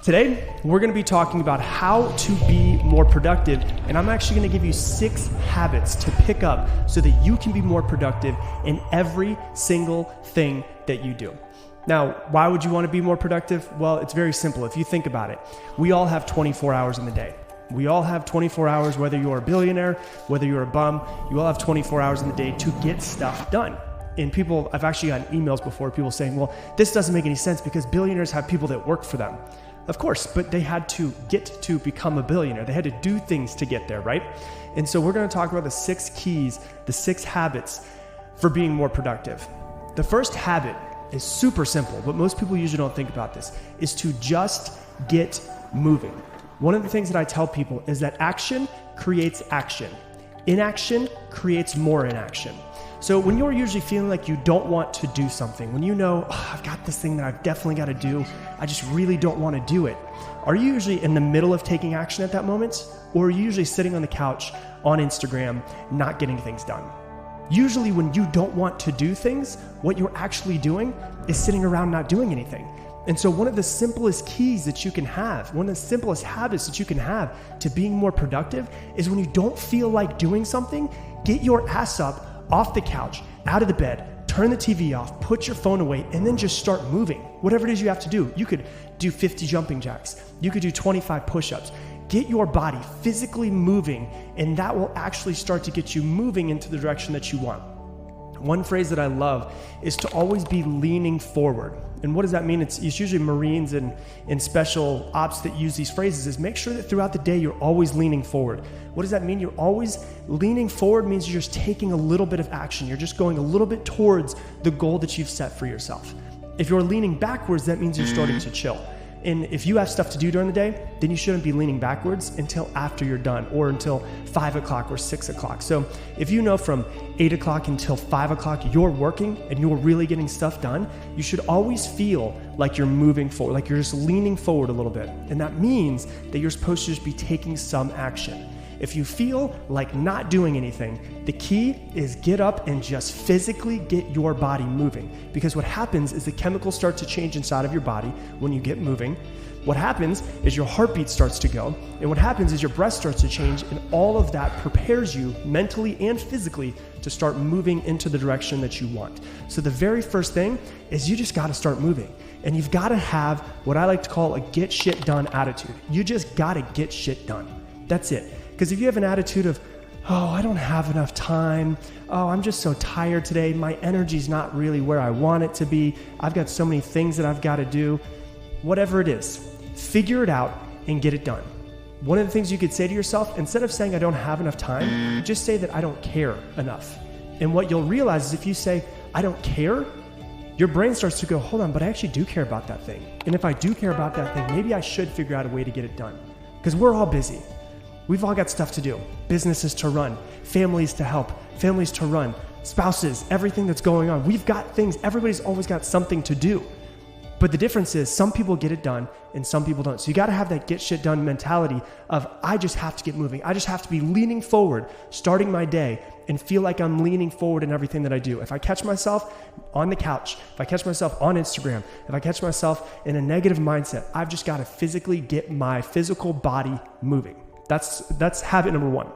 Today, we're going to be talking about how to be more productive, and I'm actually going to give you 6 habits to pick up so that you can be more productive in every single thing that you do. Now, why would you want to be more productive? Well, it's very simple. If you think about it, we all have 24 hours in the day. We all have 24 hours, whether you're a billionaire, whether you're a bum, you all have 24 hours in the day to get stuff done. And I've actually gotten emails before, people saying, well, this doesn't make any sense because billionaires have people that work for them. Of course, but they had to get to become a billionaire. They had to do things to get there, right? And so we're going to talk about the 6 keys, the 6 habits for being more productive. The first habit is super simple, but most people usually don't think about this, is to just get moving. One of the things that I tell people is that action creates action. Inaction creates more inaction. So when you're usually feeling like you don't want to do something, when you know, I've got this thing that I've definitely got to do, I just really don't want to do it. Are you usually in the middle of taking action at that moment? Or are you usually sitting on the couch on Instagram, not getting things done? Usually when you don't want to do things, what you're actually doing is sitting around not doing anything. And so one of the simplest keys that you can have, one of the simplest habits that you can have to being more productive is when you don't feel like doing something, get your ass up off the couch, out of the bed, turn the TV off, put your phone away, and then just start moving. Whatever it is you have to do. You could do 50 jumping jacks. You could do 25 push-ups. Get your body physically moving, and that will actually start to get you moving into the direction that you want. One phrase that I love is to always be leaning forward. And what does that mean? It's usually Marines and special ops that use these phrases, is make sure that throughout the day you're always leaning forward. What does that mean? You're always leaning forward means you're just taking a little bit of action. You're just going a little bit towards the goal that you've set for yourself. If you're leaning backwards, that means you're starting to chill. And if you have stuff to do during the day, then you shouldn't be leaning backwards until after you're done, or until 5 o'clock or 6 o'clock. So if you know from 8 o'clock until 5 o'clock you're working and you're really getting stuff done, you should always feel like you're moving forward, like you're just leaning forward a little bit. And that means that you're supposed to just be taking some action. If you feel like not doing anything, the key is get up and just physically get your body moving. Because what happens is the chemicals start to change inside of your body when you get moving. What happens is your heartbeat starts to go. And what happens is your breath starts to change. And all of that prepares you mentally and physically to start moving into the direction that you want. So the very first thing is you just got to start moving. And you've got to have what I like to call a get shit done attitude. You just got to get shit done. That's it. Because if you have an attitude of, oh, I don't have enough time, oh, I'm just so tired today, my energy's not really where I want it to be, I've got so many things that I've got to do, whatever it is, figure it out and get it done. One of the things you could say to yourself, instead of saying I don't have enough time, just say that I don't care enough. And what you'll realize is if you say, I don't care, your brain starts to go, hold on, but I actually do care about that thing. And if I do care about that thing, maybe I should figure out a way to get it done. Because we're all busy. We've all got stuff to do, businesses to run, families to help, families to run, spouses, everything that's going on. We've got things, everybody's always got something to do. But the difference is some people get it done and some people don't. So you got to have that get shit done mentality of I just have to get moving. I just have to be leaning forward, starting my day and feel like I'm leaning forward in everything that I do. If I catch myself on the couch, if I catch myself on Instagram, if I catch myself in a negative mindset, I've just got to physically get my physical body moving. That's habit number 1.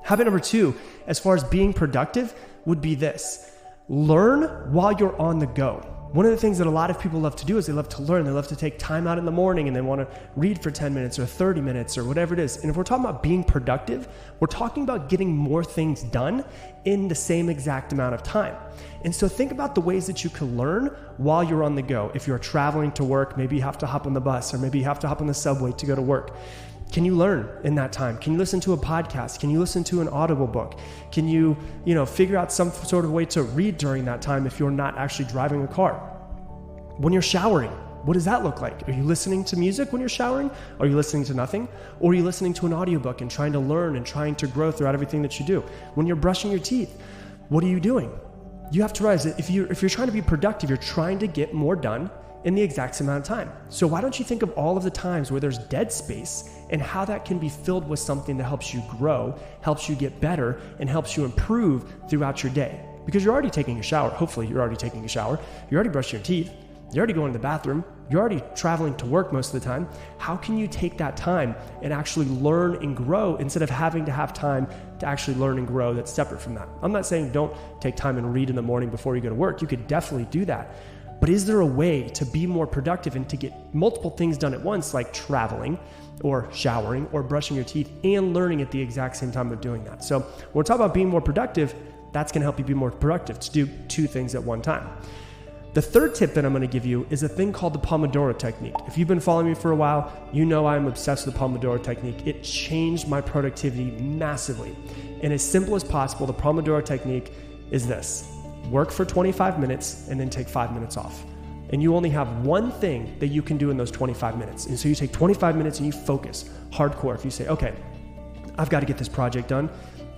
Habit number 2, as far as being productive, would be this. Learn while you're on the go. One of the things that a lot of people love to do is they love to learn. They love to take time out in the morning and they want to read for 10 minutes or 30 minutes or whatever it is. And if we're talking about being productive, we're talking about getting more things done in the same exact amount of time. And so think about the ways that you can learn while you're on the go. If you're traveling to work, maybe you have to hop on the bus or maybe you have to hop on the subway to go to work. Can you learn in that time? Can you listen to a podcast? Can you listen to an Audible book? Can you figure out some sort of way to read during that time if you're not actually driving a car? When you're showering, what does that look like? Are you listening to music when you're showering? Are you listening to nothing? Or are you listening to an audiobook and trying to learn and trying to grow throughout everything that you do? When you're brushing your teeth, what are you doing? You have to realize that if you're trying to be productive, you're trying to get more done in the exact same amount of time. So why don't you think of all of the times where there's dead space and how that can be filled with something that helps you grow, helps you get better, and helps you improve throughout your day? Because you're already taking a shower. Hopefully you're already taking a shower. You're already brushing your teeth. You're already going to the bathroom. You're already traveling to work most of the time. How can you take that time and actually learn and grow instead of having to have time to actually learn and grow that's separate from that? I'm not saying don't take time and read in the morning before you go to work. You could definitely do that. But is there a way to be more productive and to get multiple things done at once, like traveling or showering or brushing your teeth and learning at the exact same time of doing that? So when we're talking about being more productive, that's going to help you be more productive to do two things at one time. The third tip that I'm going to give you is a thing called the Pomodoro Technique. If you've been following me for a while, you know I'm obsessed with the Pomodoro Technique. It changed my productivity massively. And as simple as possible, the Pomodoro Technique is this: work for 25 minutes and then take 5 minutes off. And you only have one thing that you can do in those 25 minutes. And so you take 25 minutes and you focus hardcore. If you say, okay, I've got to get this project done,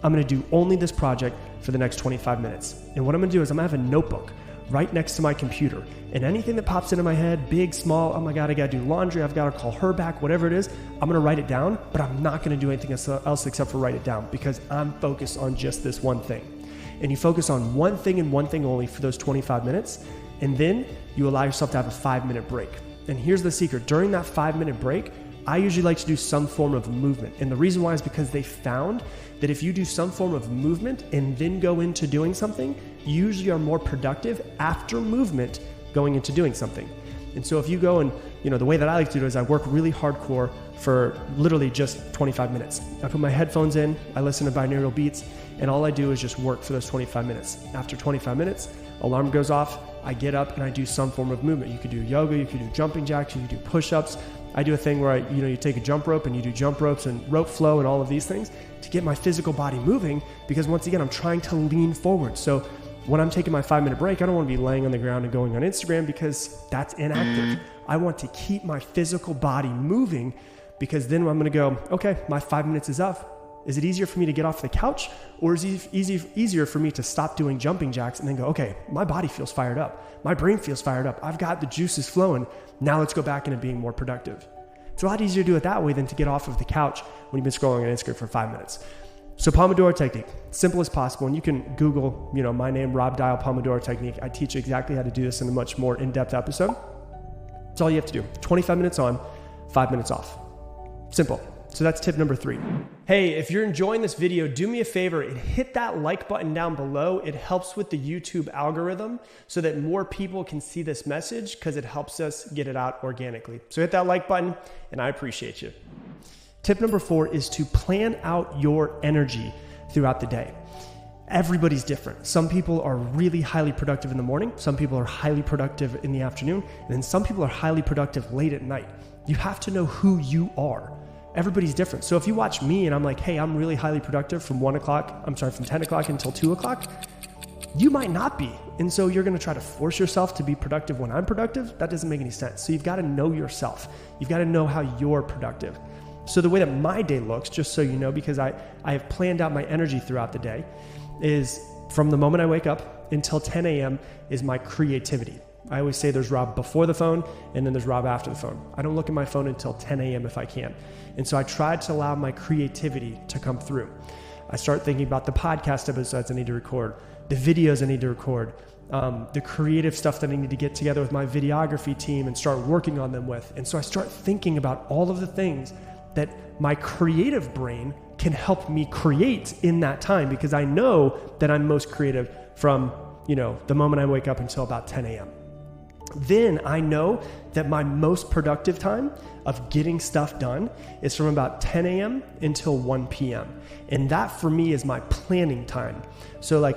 I'm going to do only this project for the next 25 minutes. And what I'm going to do is I'm going to have a notebook right next to my computer. And anything that pops into my head, big, small, oh my God, I got to do laundry, I've got to call her back, whatever it is, I'm going to write it down, but I'm not going to do anything else except for write it down because I'm focused on just this one thing. And you focus on one thing and one thing only for those 25 minutes. And then you allow yourself to have a 5-minute break. And here's the secret. During that 5-minute break, I usually like to do some form of movement. And the reason why is because they found that if you do some form of movement and then go into doing something, you usually are more productive after movement going into doing something. And so if you go and, the way that I like to do it is I work really hardcore for literally just 25 minutes. I put my headphones in, I listen to binaural beats, and all I do is just work for those 25 minutes. After 25 minutes, alarm goes off, I get up and I do some form of movement. You could do yoga, you could do jumping jacks, you could do push-ups. I do a thing where you take a jump rope and you do jump ropes and rope flow and all of these things to get my physical body moving, because once again, I'm trying to lean forward. So when I'm taking my 5-minute break, I don't want to be laying on the ground and going on Instagram because that's inactive. I want to keep my physical body moving, because then I'm going to go, okay, my 5 minutes is up. Is it easier for me to get off the couch, or is it easier for me to stop doing jumping jacks and then go, okay, my body feels fired up. My brain feels fired up. I've got the juices flowing. Now let's go back into being more productive. It's a lot easier to do it that way than to get off of the couch when you've been scrolling on Instagram for 5 minutes. So Pomodoro Technique, simple as possible. And you can Google, my name, Rob Dial, Pomodoro Technique. I teach exactly how to do this in a much more in-depth episode. That's all you have to do. 25 minutes on, 5 minutes off. Simple. So that's tip number 3. Hey, if you're enjoying this video, do me a favor and hit that like button down below. It helps with the YouTube algorithm so that more people can see this message, because it helps us get it out organically. So hit that like button and I appreciate you. Tip number 4 is to plan out your energy throughout the day. Everybody's different. Some people are really highly productive in the morning. Some people are highly productive in the afternoon. And then some people are highly productive late at night. You have to know who you are. Everybody's different. So if you watch me and I'm like, hey, I'm really highly productive from 10 o'clock until 2 o'clock, you might not be. And so you're going to try to force yourself to be productive when I'm productive. That doesn't make any sense. So you've got to know yourself. You've got to know how you're productive. So the way that my day looks, just so you know, because I have planned out my energy throughout the day, is from the moment I wake up until 10 a.m. is my creativity. I always say there's Rob before the phone and then there's Rob after the phone. I don't look at my phone until 10 a.m. if I can. And so I try to allow my creativity to come through. I start thinking about the podcast episodes I need to record, the videos I need to record, the creative stuff that I need to get together with my videography team and start working on them with. And so I start thinking about all of the things that my creative brain can help me create in that time, because I know that I'm most creative from, the moment I wake up until about 10 a.m. Then I know that my most productive time of getting stuff done is from about 10 a.m. until 1 p.m. And that for me is my planning time. So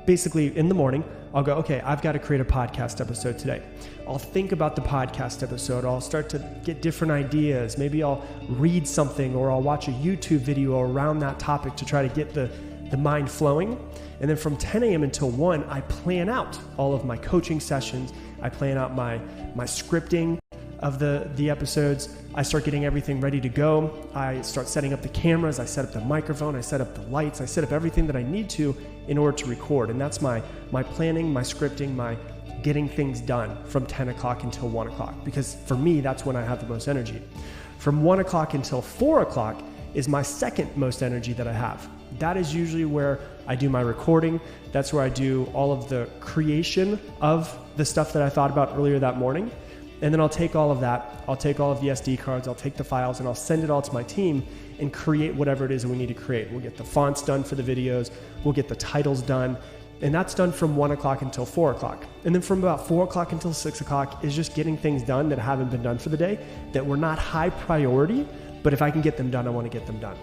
basically in the morning, I'll go, okay, I've got to create a podcast episode today. I'll think about the podcast episode. I'll start to get different ideas. Maybe I'll read something, or I'll watch a YouTube video around that topic to try to get the mind flowing. And then from 10 a.m. until 1, I plan out all of my coaching sessions. I plan out my scripting of the episodes. I start getting everything ready to go. I start setting up the cameras. I set up the microphone. I set up the lights. I set up everything that I need to in order to record. And that's my planning, my scripting, my getting things done from 10 o'clock until 1 o'clock. Because for me, that's when I have the most energy. From 1 o'clock until 4 o'clock is my second most energy that I have. That is usually where I do my recording. That's where I do all of the creation of the stuff that I thought about earlier that morning. And then I'll take all of that, I'll take all of the SD cards, I'll take the files, and I'll send it all to my team and create whatever it is that we need to create. We'll get the fonts done for the videos, we'll get the titles done, and that's done from 1 o'clock until 4 o'clock. And then from about 4 o'clock until 6 o'clock is just getting things done that haven't been done for the day, that were not high priority, but if I can get them done, I want to get them done.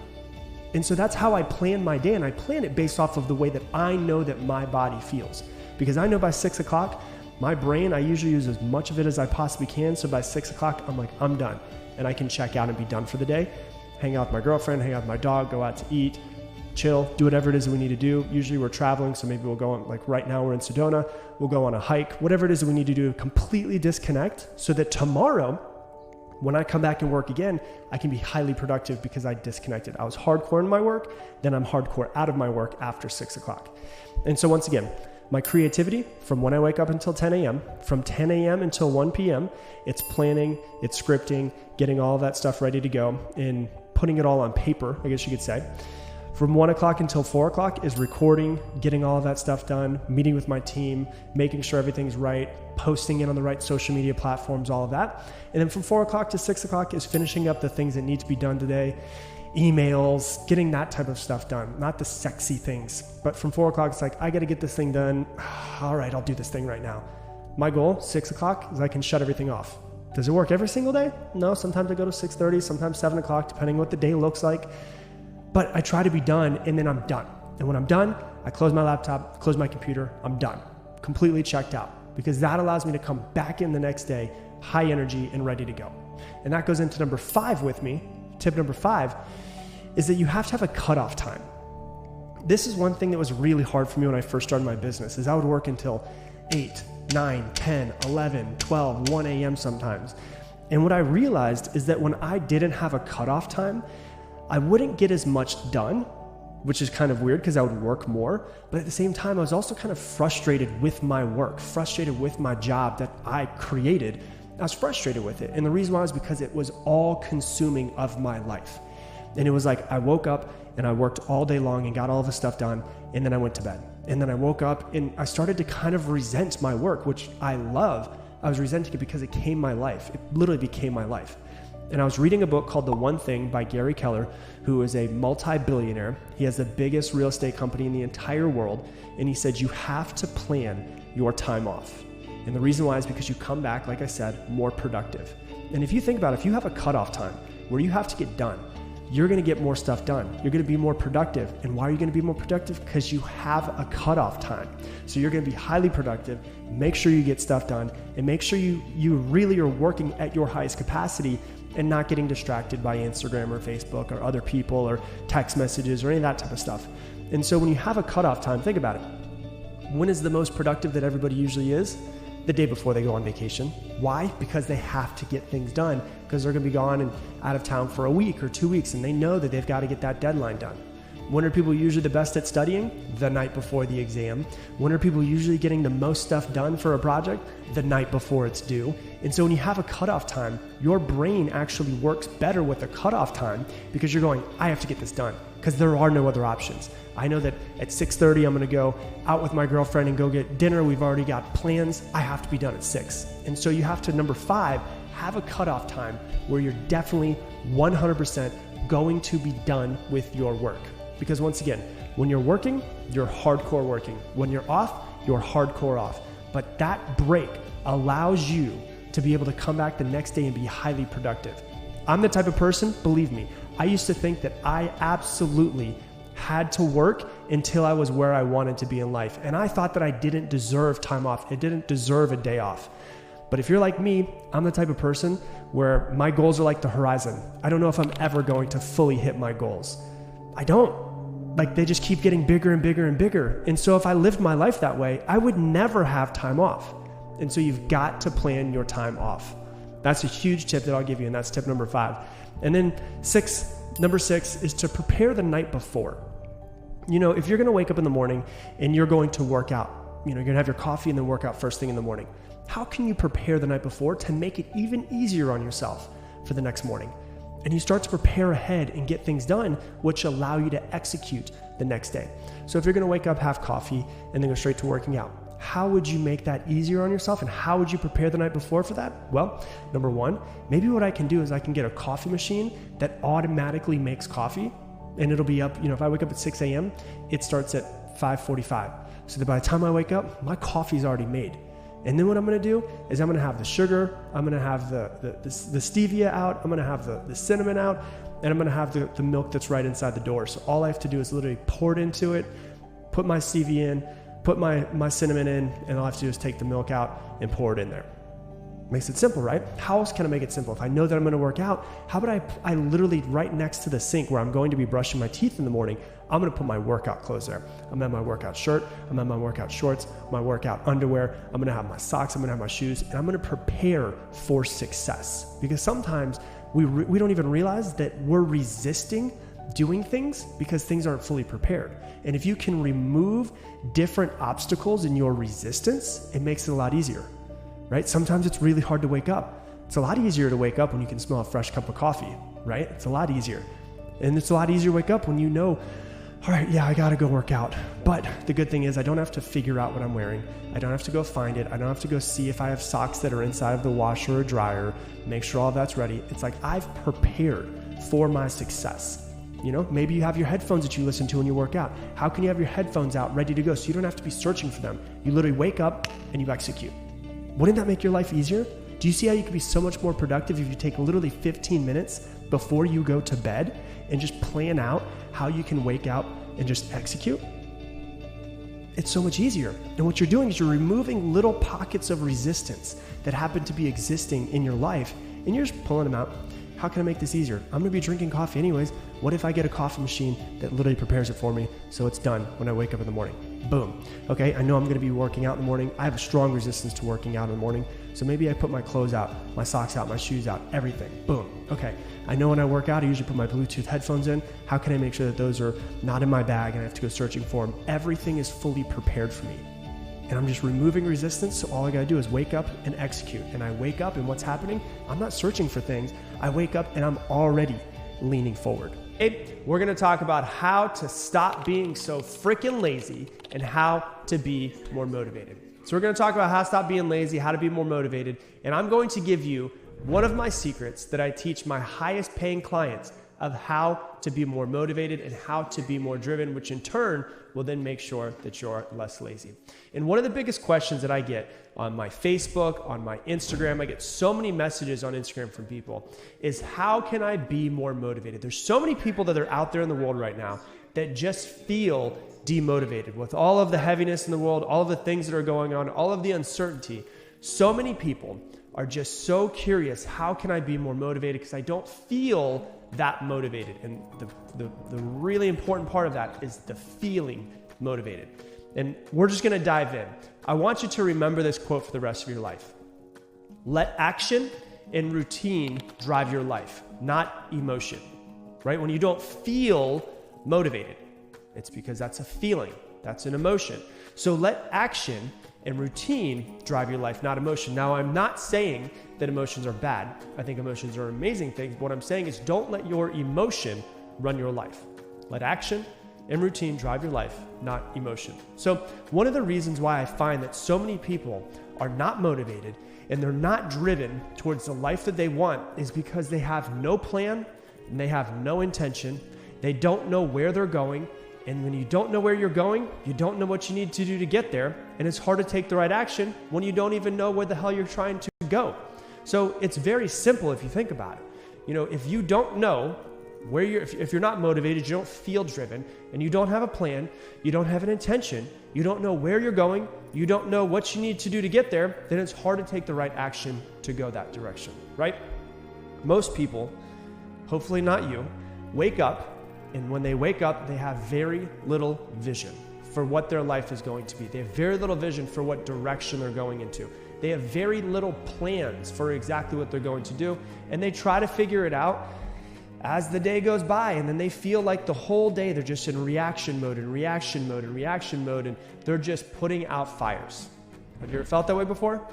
And so that's how I plan my day, and I plan it based off of the way that I know that my body feels. Because I know by 6 o'clock, my brain, I usually use as much of it as I possibly can. So by 6 o'clock, I'm like, I'm done. And I can check out and be done for the day. Hang out with my girlfriend, hang out with my dog, go out to eat, chill, do whatever it is that we need to do. Usually we're traveling, so maybe we'll go on, like right now we're in Sedona, we'll go on a hike, whatever it is that we need to do, completely disconnect so that tomorrow, when I come back and work again, I can be highly productive because I disconnected. I was hardcore in my work, then I'm hardcore out of my work after 6 o'clock. And so once again, my creativity from when I wake up until 10 a.m., from 10 a.m. until 1 p.m., it's planning, it's scripting, getting all of that stuff ready to go and putting it all on paper, I guess you could say. From 1 o'clock until 4 o'clock is recording, getting all of that stuff done, meeting with my team, making sure everything's right, posting it on the right social media platforms, all of that. And then from 4 o'clock to 6 o'clock is finishing up the things that need to be done today, emails, getting that type of stuff done, not the sexy things. But from 4 o'clock, it's like, I got to get this thing done. All right, I'll do this thing right now. My goal, 6 o'clock, is I can shut everything off. Does it work every single day? No, sometimes I go to 6:30, sometimes 7 o'clock, depending on what the day looks like. But I try to be done, and then I'm done. And when I'm done, I close my laptop, close my computer, I'm done. Completely checked out. Because that allows me to come back in the next day, high energy and ready to go. And that goes into number 5 with me. Tip number 5 is that you have to have a cutoff time. This is one thing that was really hard for me when I first started my business, is I would work until 8, 9, 10, 11, 12, 1 a.m. sometimes. And what I realized is that when I didn't have a cutoff time, I wouldn't get as much done, which is kind of weird because I would work more. But at the same time, I was also kind of frustrated with my work, frustrated with my job that I created. I was frustrated with it. And the reason why was because it was all consuming of my life. And it was like, I woke up and I worked all day long and got all of the stuff done. And then I went to bed. And then I woke up and I started to kind of resent my work, which I love. I was resenting it because it became my life. It literally became my life. And I was reading a book called The One Thing by Gary Keller, who is a multi-billionaire. He has the biggest real estate company in the entire world. And he said, you have to plan your time off. And the reason why is because you come back, like I said, more productive. And if you think about it, if you have a cutoff time where you have to get done, you're going to get more stuff done. You're going to be more productive. And why are you going to be more productive? Because you have a cutoff time. So you're going to be highly productive. Make sure you get stuff done and make sure you really are working at your highest capacity and not getting distracted by Instagram or Facebook or other people or text messages or any of that type of stuff. And so when you have a cutoff time, think about it. When is the most productive that everybody usually is? The day before they go on vacation. Why? Because they have to get things done because they're going to be gone and out of town for a week or 2 weeks and they know that they've got to get that deadline done. When are people usually the best at studying? The night before the exam. When are people usually getting the most stuff done for a project? The night before it's due. And so when you have a cutoff time, your brain actually works better with a cutoff time because you're going, I have to get this done because there are no other options. I know that at 6:30, I'm going to go out with my girlfriend and go get dinner. We've already got plans. I have to be done at 6. And so you have to, number 5, have a cutoff time where you're definitely 100% going to be done with your work. Because once again, when you're working, you're hardcore working. When you're off, you're hardcore off. But that break allows you to be able to come back the next day and be highly productive. I'm the type of person, believe me, I used to think that I absolutely had to work until I was where I wanted to be in life. And I thought that I didn't deserve time off. I didn't deserve a day off. But if you're like me, I'm the type of person where my goals are like the horizon. I don't know if I'm ever going to fully hit my goals. I don't. Like they just keep getting bigger and bigger and bigger. And so if I lived my life that way, I would never have time off. And so you've got to plan your time off. That's a huge tip that I'll give you. And that's tip number 5. And then number 6 is to prepare the night before. You know, if you're going to wake up in the morning and you're going to work out, you're going to have your coffee and then work out first thing in the morning. How can you prepare the night before to make it even easier on yourself for the next morning? And you start to prepare ahead and get things done, which allow you to execute the next day. So if you're going to wake up, have coffee, and then go straight to working out, how would you make that easier on yourself, and how would you prepare the night before for that? Well, number one, maybe what I can do is I can get a coffee machine that automatically makes coffee, and it'll be up, if I wake up at 6 a.m., it starts at 5:45. So that by the time I wake up, my coffee's already made. And then what I'm gonna do is I'm gonna have the sugar, I'm gonna have the stevia out, I'm gonna have the cinnamon out, and I'm gonna have the milk that's right inside the door. So all I have to do is literally pour it into it, put my stevia in, put my cinnamon in, and all I have to do is take the milk out and pour it in there. Makes it simple, right? How else can I make it simple? If I know that I'm gonna work out, how about I literally right next to the sink where I'm going to be brushing my teeth in the morning, I'm gonna put my workout clothes there. I'm gonna have my workout shirt, I'm gonna have my workout shorts, my workout underwear, I'm gonna have my socks, I'm gonna have my shoes, and I'm gonna prepare for success. Because sometimes we don't even realize that we're resisting doing things because things aren't fully prepared. And if you can remove different obstacles in your resistance, it makes it a lot easier, right? Sometimes it's really hard to wake up. It's a lot easier to wake up when you can smell a fresh cup of coffee, right? It's a lot easier. And it's a lot easier to wake up when you know, all right, yeah, I gotta go work out. But the good thing is I don't have to figure out what I'm wearing. I don't have to go find it. I don't have to go see if I have socks that are inside of the washer or dryer, make sure all that's ready. It's like I've prepared for my success. Maybe you have your headphones that you listen to when you work out. How can you have your headphones out ready to go so you don't have to be searching for them? You literally wake up and you execute. Wouldn't that make your life easier? Do you see how you could be so much more productive if you take literally 15 minutes before you go to bed and just plan out how you can wake up and just execute? It's so much easier. And what you're doing is you're removing little pockets of resistance that happen to be existing in your life, and you're just pulling them out. How can I make this easier? I'm gonna be drinking coffee anyways. What if I get a coffee machine that literally prepares it for me so it's done when I wake up in the morning? Boom. Okay, I know I'm gonna be working out in the morning. I have a strong resistance to working out in the morning. So maybe I put my clothes out, my socks out, my shoes out, everything. Boom. Okay, I know when I work out, I usually put my Bluetooth headphones in. How can I make sure that those are not in my bag and I have to go searching for them? Everything is fully prepared for me. And I'm just removing resistance, so all I gotta do is wake up and execute. And I wake up and what's happening? I'm not searching for things. I wake up and I'm already leaning forward. Hey, we're gonna talk about how to stop being so freaking lazy and how to be more motivated. So we're gonna talk about how to stop being lazy, how to be more motivated, and I'm going to give you one of my secrets that I teach my highest paying clients of how to be more motivated and how to be more driven, which in turn will then make sure that you're less lazy. And one of the biggest questions that I get on my Facebook, on my Instagram, I get so many messages on Instagram from people, is how can I be more motivated? There's so many people that are out there in the world right now that just feel demotivated with all of the heaviness in the world, all of the things that are going on, all of the uncertainty. So many people are just so curious, how can I be more motivated? Because I don't feel that motivated. And the really important part of that is the feeling motivated. And we're just gonna dive in. I want you to remember this quote for the rest of your life. Let action and routine drive your life, not emotion, right? When you don't feel motivated, it's because that's a feeling, that's an emotion. So let action and routine drive your life, not emotion. Now, I'm not saying that emotions are bad. I think emotions are amazing things. What I'm saying is don't let your emotion run your life. Let action and routine drive your life, not emotion. So one of the reasons why I find that so many people are not motivated and they're not driven towards the life that they want is because they have no plan and they have no intention. They don't know where they're going. And when you don't know where you're going, you don't know what you need to do to get there. And it's hard to take the right action when you don't even know where the hell you're trying to go. So it's very simple if you think about it. If you don't know where if you're not motivated, you don't feel driven, and you don't have a plan, you don't have an intention, you don't know where you're going, you don't know what you need to do to get there, then it's hard to take the right action to go that direction, right? Most people, hopefully not you, wake up, and when they wake up, they have very little vision for what their life is going to be. They have very little vision for what direction they're going into. They have very little plans for exactly what they're going to do, and they try to figure it out as the day goes by, and then they feel like the whole day they're just in reaction mode, and they're just putting out fires. Have you ever felt that way before?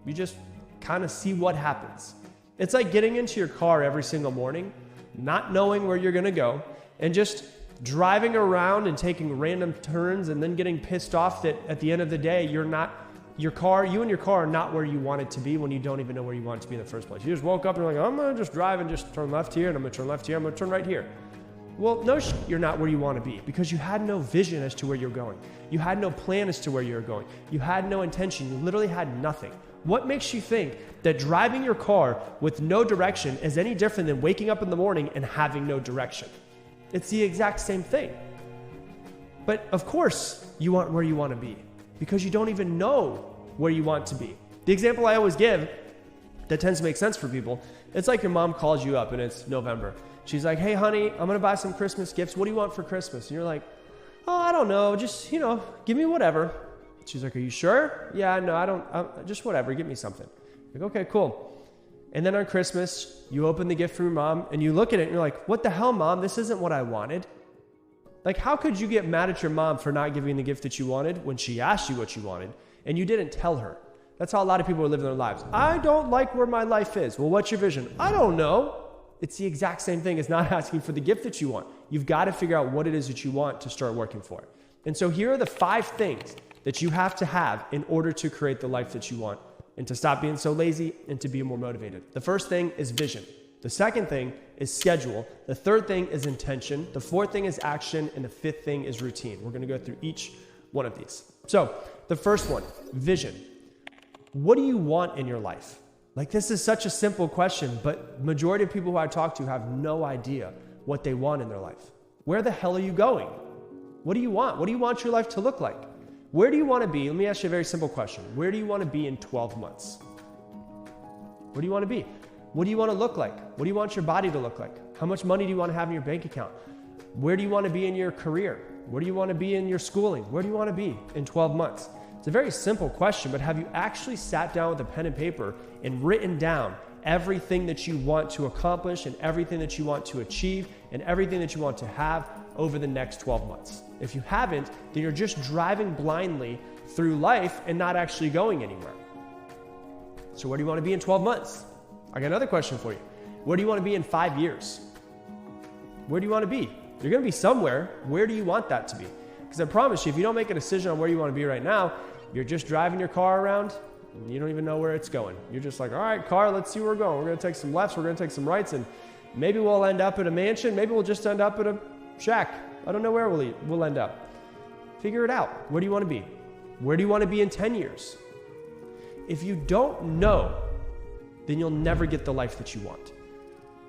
You just kind of see what happens. It's like getting into your car every single morning, not knowing where you're gonna go, and just driving around and taking random turns and then getting pissed off that at the end of the day, you and your car are not where you want it to be when you don't even know where you want it to be in the first place. You just woke up and you're like, I'm going to just drive and just turn left here, and I'm going to turn left here, I'm going to turn right here. Well, no, you're not where you want to be because you had no vision as to where you're going. You had no plan as to where you're going. You had no intention. You literally had nothing. What makes you think that driving your car with no direction is any different than waking up in the morning and having no direction? It's the exact same thing. But of course, you aren't where you want to be because you don't even know where you want to be. The example I always give that tends to make sense for people, it's like your mom calls you up and it's November. She's like, hey, honey, I'm going to buy some Christmas gifts. What do you want for Christmas? And you're like, oh, I don't know. Just, give me whatever. She's like, are you sure? Yeah, no, I don't. Just whatever. Give me something. Like, okay, cool. And then on Christmas, you open the gift from your mom and you look at it and you're like, what the hell, Mom? This isn't what I wanted. Like, how could you get mad at your mom for not giving the gift that you wanted when she asked you what you wanted and you didn't tell her? That's how a lot of people are living their lives. I don't like where my life is. Well, what's your vision? I don't know. It's the exact same thing as not asking for the gift that you want. You've got to figure out what it is that you want to start working for it. And so here are the 5 things that you have to have in order to create the life that you want and to stop being so lazy and to be more motivated. The first thing is vision. The second thing is schedule. The third thing is intention. The fourth thing is action. And the fifth thing is routine. We're going to go through each one of these. So the first one, vision. What do you want in your life? Like, this is such a simple question, but majority of people who I talk to have no idea what they want in their life. Where the hell are you going? What do you want? What do you want your life to look like? Where do you want to be? Let me ask you a very simple question. Where do you want to be in 12 months? Where do you want to be? What do you want to look like? What do you want your body to look like? How much money do you want to have in your bank account? Where do you want to be in your career? Where do you want to be in your schooling? Where do you want to be in 12 months? It's a very simple question, but have you actually sat down with a pen and paper and written down everything that you want to accomplish and everything that you want to achieve and everything that you want to have over the next 12 months? If you haven't, then you're just driving blindly through life and not actually going anywhere. So where do you want to be in 12 months? I got another question for you. Where do you want to be in 5 years? Where do you want to be? You're going to be somewhere. Where do you want that to be? Because I promise you, if you don't make a decision on where you want to be right now, you're just driving your car around and you don't even know where it's going. You're just like, all right, car, let's see where we're going. We're going to take some lefts. We're going to take some rights. And maybe we'll end up at a mansion. Maybe we'll just end up at a shack. I don't know where we'll end up. Figure it out. Where do you want to be? Where do you want to be in 10 years? If you don't know, then you'll never get the life that you want.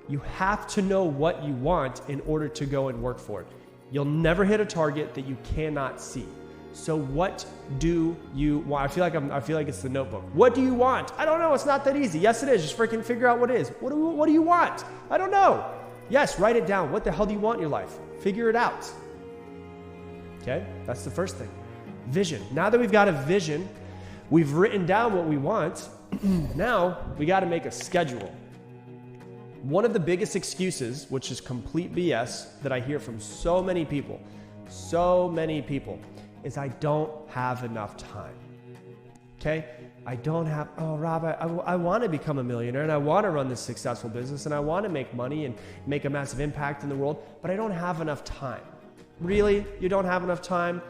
You have to know what you want in order to go and work for it. You'll never hit a target that you cannot see. So what do you want? I feel like it's the Notebook. What do you want? I don't know. It's not that easy. Yes, it is. Just freaking figure out what it is. What do you want? I don't know. Yes, write it down. What the hell do you want in your life? Figure it out. Okay, that's the first thing. Vision. Now that we've got a vision, we've written down what we want. Now we got to make a schedule. One of the biggest excuses, which is complete BS that I hear from so many people, is I don't have enough time. Okay? I don't have, Rob, I want to become a millionaire and I want to run this successful business and I want to make money and make a massive impact in the world, but I don't have enough time. Really? You don't have enough time?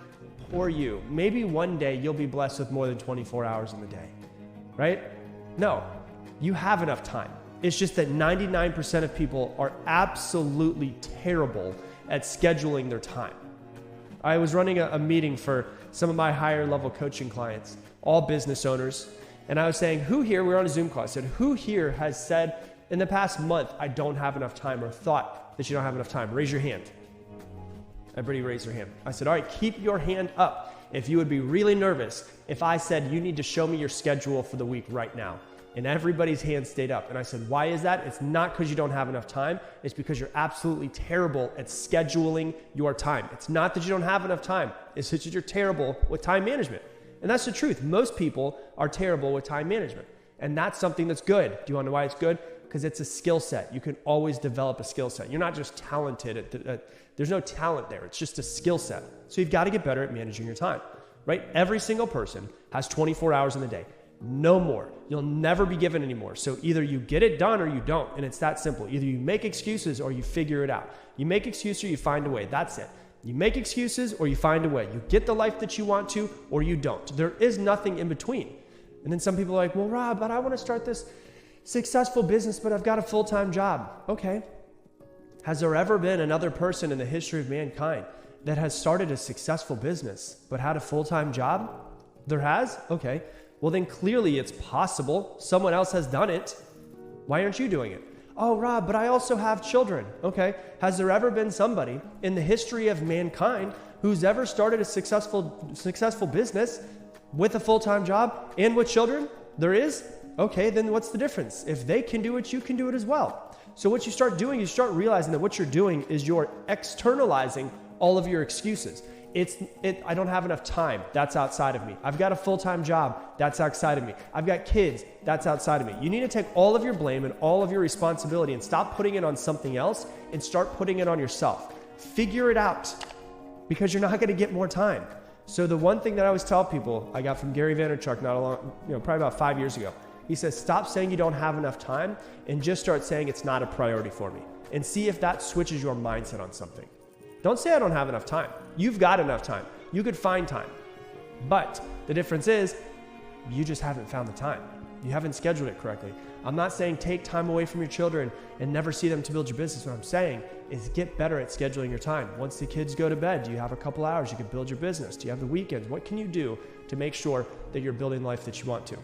Poor you. Maybe one day you'll be blessed with more than 24 hours in the day, right? No, you have enough time. It's just that 99% of people are absolutely terrible at scheduling their time. I was running a meeting for some of my higher level coaching clients, all business owners, and I was saying, who here, we were on a Zoom call, I said, who here has said in the past month, I don't have enough time, or thought that you don't have enough time? Raise your hand. Everybody raise their hand. I said, all right, keep your hand up if you would be really nervous if I said you need to show me your schedule for the week right now. And everybody's hand stayed up. And I said, why is that? It's not because you don't have enough time. It's because you're absolutely terrible at scheduling your time. It's not that you don't have enough time. It's that you're terrible with time management. And that's the truth. Most people are terrible with time management. And that's something that's good. Do you want to know why it's good? Because it's a skill set. You can always develop a skill set. You're not just talented. There's no talent there. It's just a skill set. So you've got to get better at managing your time, right? Every single person has 24 hours in the day. No more. You'll never be given any more. So either you get it done or you don't. And it's that simple. Either you make excuses or you figure it out. You make excuses or you find a way. That's it. You make excuses or you find a way. You get the life that you want to or you don't. There is nothing in between. And then some people are like, well, Rob, but I want to start this successful business, but I've got a full-time job. Okay. Has there ever been another person in the history of mankind that has started a successful business but had a full-time job? There has? Okay. Well, then clearly it's possible. Someone else has done it. Why aren't you doing it? Oh, Rob, but I also have children. Okay. Has there ever been somebody in the history of mankind who's ever started a successful business with a full-time job and with children? There is? Okay, then what's the difference? If they can do it, you can do it as well. So what you start doing, you start realizing that what you're doing is you're externalizing all of your excuses. I don't have enough time. That's outside of me. I've got a full-time job. That's outside of me. I've got kids. That's outside of me. You need to take all of your blame and all of your responsibility and stop putting it on something else and start putting it on yourself. Figure it out because you're not going to get more time. So the one thing that I always tell people, I got from Gary Vaynerchuk probably about 5 years ago. He says, stop saying you don't have enough time and just start saying it's not a priority for me and see if that switches your mindset on something. Don't say I don't have enough time. You've got enough time. You could find time. But the difference is you just haven't found the time. You haven't scheduled it correctly. I'm not saying take time away from your children and never see them to build your business. What I'm saying is get better at scheduling your time. Once the kids go to bed, do you have a couple hours you can build your business? Do you have the weekends? What can you do to make sure that you're building the life that you want to?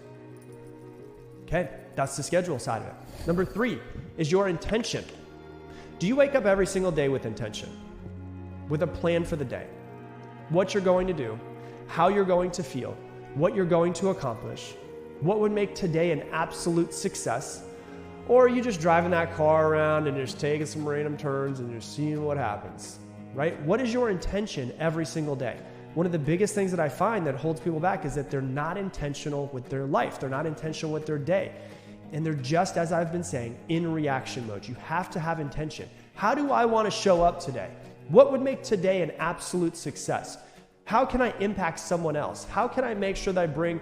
Okay, that's the schedule side of it. Number 3 is your intention. Do you wake up every single day with intention? With a plan for the day? What you're going to do, how you're going to feel, what you're going to accomplish, what would make today an absolute success? Or are you just driving that car around and just taking some random turns and just seeing what happens, right? What is your intention every single day? One of the biggest things that I find that holds people back is that they're not intentional with their life. They're not intentional with their day. And they're just, as I've been saying, in reaction mode. You have to have intention. How do I want to show up today? What would make today an absolute success? How can I impact someone else? How can I make sure that I bring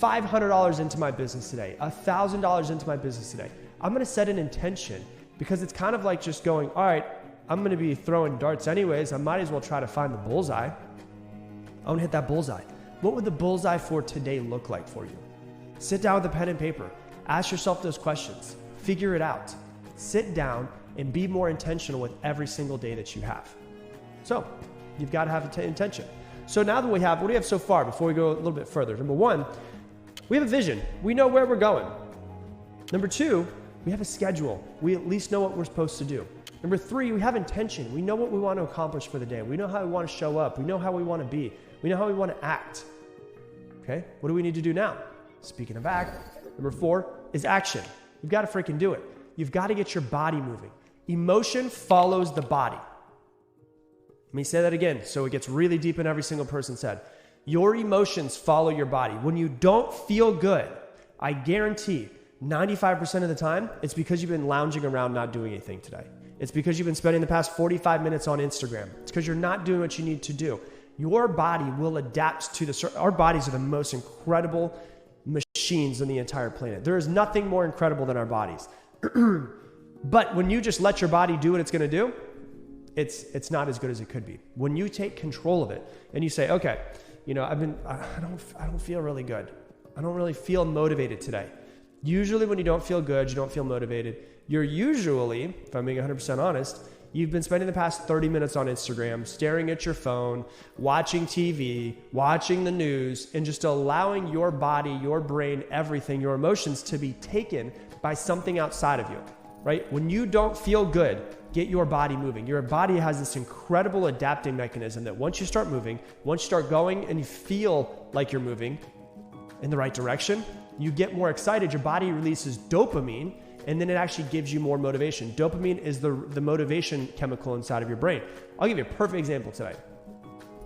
$500 into my business today, $1,000 into my business today? I'm going to set an intention because it's kind of like just going, all right, I'm going to be throwing darts anyways. I might as well try to find the bullseye. I want to hit that bullseye. What would the bullseye for today look like for you? Sit down with a pen and paper. Ask yourself those questions. Figure it out. Sit down and be more intentional with every single day that you have. So you've got to have intention. So now that what do we have so far before we go a little bit further? Number 1, we have a vision. We know where we're going. Number 2, we have a schedule. We at least know what we're supposed to do. Number 3, we have intention. We know what we want to accomplish for the day. We know how we want to show up. We know how we want to be. We know how we want to act. Okay, what do we need to do now? Speaking of act, number 4 is action. You've got to freaking do it. You've got to get your body moving. Emotion follows the body. Let me say that again so it gets really deep in every single person's head. Your emotions follow your body. When you don't feel good, I guarantee 95% of the time, it's because you've been lounging around not doing anything today. It's because you've been spending the past 45 minutes on Instagram. It's because you're not doing what you need to do. Your body will adapt to our bodies are the most incredible machines on the entire planet. There is nothing more incredible than our bodies. But when you just let your body do what it's going to do, it's not as good as it could be. When you take control of it and you say, okay, I don't feel really good. I don't really feel motivated today. Usually when you don't feel good, you don't feel motivated, you're usually, if I'm being 100% honest, you've been spending the past 30 minutes on Instagram, staring at your phone, watching TV, watching the news, and just allowing your body, your brain, everything, your emotions to be taken by something outside of you, right? When you don't feel good, get your body moving. Your body has this incredible adapting mechanism that once you start moving, once you start going and you feel like you're moving in the right direction, you get more excited. Your body releases dopamine, and then it actually gives you more motivation. Dopamine is the motivation chemical inside of your brain. I'll give you a perfect example today.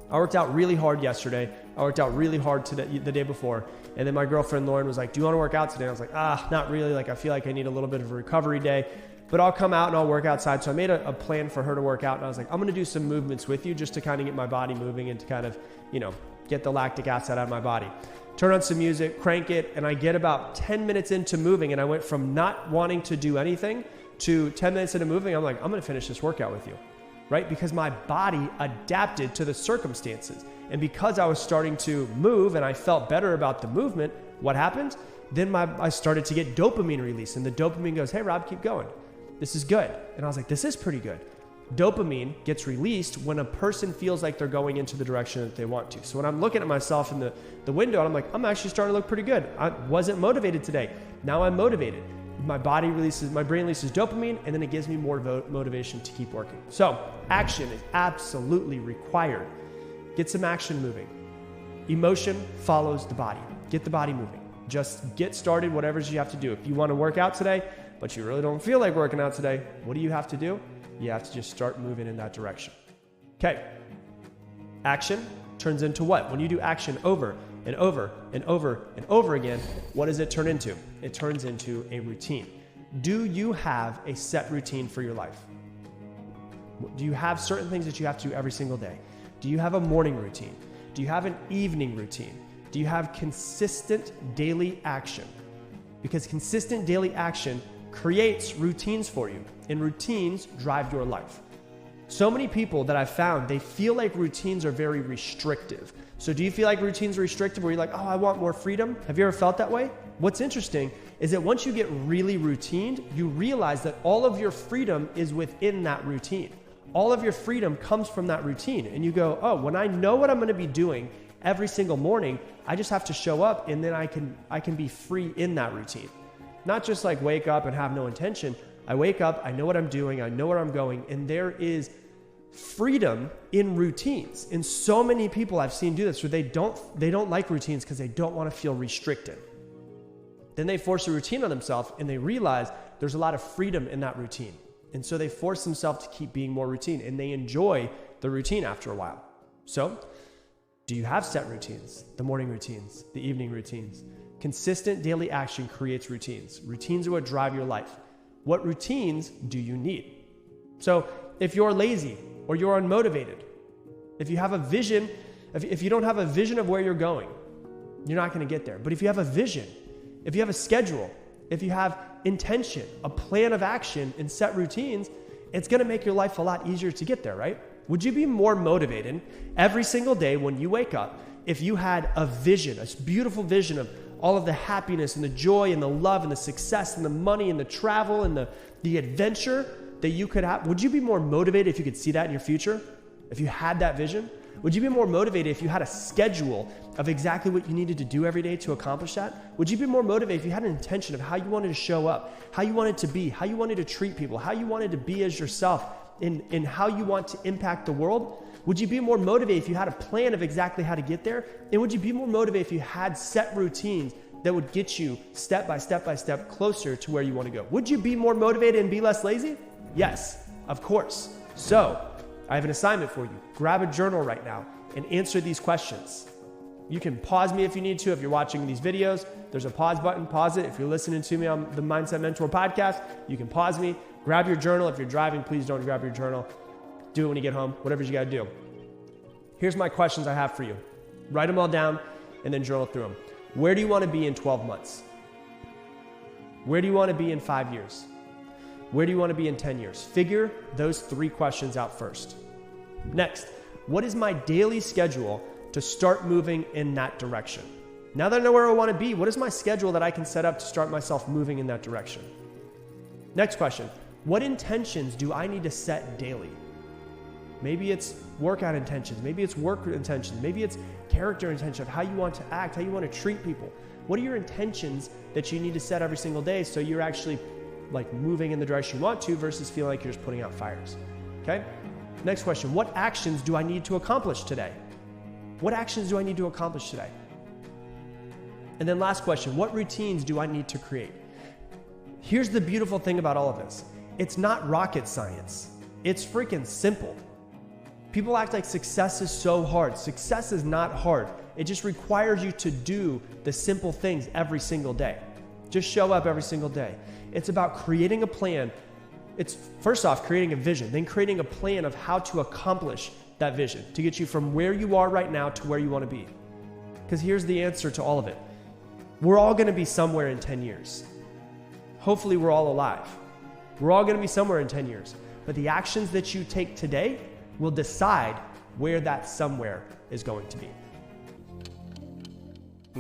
I worked out really hard yesterday. I worked out really hard the day before. And then my girlfriend Lauren was like, do you want to work out today? I was like, not really. I feel like I need a little bit of a recovery day, but I'll come out and I'll work outside. So I made a plan for her to work out. And I was like, I'm going to do some movements with you just to kind of get my body moving and to kind of, get the lactic acid out of my body. turn on some music, crank it, and I get about 10 minutes into moving, and I went from not wanting to do anything to 10 minutes into moving, I'm like, I'm gonna finish this workout with you, right? Because my body adapted to the circumstances. And because I was starting to move and I felt better about the movement, what happened? Then I started to get dopamine release, and the dopamine goes, hey Rob, keep going. This is good. And I was like, this is pretty good. Dopamine gets released when a person feels like they're going into the direction that they want to. So when I'm looking at myself in the window, I'm like, I'm actually starting to look pretty good. I wasn't motivated today. Now I'm motivated. My brain releases dopamine, and then it gives me more motivation to keep working. So action is absolutely required. Get some action moving. Emotion follows the body. Get the body moving. Just get started, whatever you have to do. If you want to work out today, but you really don't feel like working out today, what do you have to do? You have to just start moving in that direction. Okay. Action turns into what? When you do action over and over and over and over again, what does it turn into? It turns into a routine. Do you have a set routine for your life? Do you have certain things that you have to do every single day? Do you have a morning routine? Do you have an evening routine? Do you have consistent daily action? Because consistent daily action creates routines for you, and routines drive your life. So many people that I've found, they feel like routines are very restrictive. So do you feel like routines are restrictive where you're like, oh, I want more freedom? Have you ever felt that way? What's interesting is that once you get really routined, you realize that all of your freedom is within that routine. All of your freedom comes from that routine. And you go, oh, when I know what I'm going to be doing every single morning, I just have to show up, and then I can be free in that routine. Not just like wake up and have no intention. I wake up, I know what I'm doing, I know where I'm going, and there is freedom in routines. And so many people I've seen do this where they don't like routines because they don't want to feel restricted. Then they force a routine on themselves, and they realize there's a lot of freedom in that routine. And so they force themselves to keep being more routine, and they enjoy the routine after a while. So, do you have set routines? The morning routines, the evening routines. Consistent daily action creates routines. Routines are what drive your life. What routines do you need? So if you're lazy or you're unmotivated, if you have a vision, if you don't have a vision of where you're going, you're not going to get there. But if you have a vision, if you have a schedule, if you have intention, a plan of action and set routines, it's going to make your life a lot easier to get there, right? Would you be more motivated every single day when you wake up if you had a vision, a beautiful vision of all of the happiness and the joy and the love and the success and the money and the travel and the adventure that you could have? Would you be more motivated if you could see that in your future? If you had that vision? Would you be more motivated if you had a schedule of exactly what you needed to do every day to accomplish that? Would you be more motivated if you had an intention of how you wanted to show up, how you wanted to be, how you wanted to treat people, how you wanted to be as yourself, in how you want to impact the world? Would you be more motivated if you had a plan of exactly how to get there? And would you be more motivated if you had set routines that would get you step by step by step closer to where you want to go? Would you be more motivated and be less lazy? Yes, of course. So I have an assignment for you. Grab a journal right now and answer these questions. You can pause me if you need to. If you're watching these videos, there's a pause button. Pause it. If you're listening to me on the Mindset Mentor podcast, you can pause me. Grab your journal. If you're driving, please don't grab your journal. Do it when you get home, whatever you got to do. Here's my questions I have for you. Write them all down and then journal through them. Where do you want to be in 12 months? Where do you want to be in 5 years? Where do you want to be in 10 years? Figure those 3 questions out first. Next, what is my daily schedule to start moving in that direction? Now that I know where I want to be, what is my schedule that I can set up to start myself moving in that direction? Next question, what intentions do I need to set daily? Maybe it's workout intentions, maybe it's work intentions, maybe it's character intention of how you want to act, how you want to treat people. What are your intentions that you need to set every single day so you're actually like moving in the direction you want to versus feeling like you're just putting out fires? Okay? Next question, what actions do I need to accomplish today? What actions do I need to accomplish today? And then last question, what routines do I need to create? Here's the beautiful thing about all of this. It's not rocket science. It's freaking simple. People act like success is so hard. Success is not hard. It just requires you to do the simple things every single day. Just show up every single day. It's about creating a plan. It's first off creating a vision, then creating a plan of how to accomplish that vision to get you from where you are right now to where you want to be. Because here's the answer to all of it. We're all going to be somewhere in 10 years. Hopefully we're all alive. We're all going to be somewhere in 10 years. But the actions that you take today will decide where that somewhere is going to be.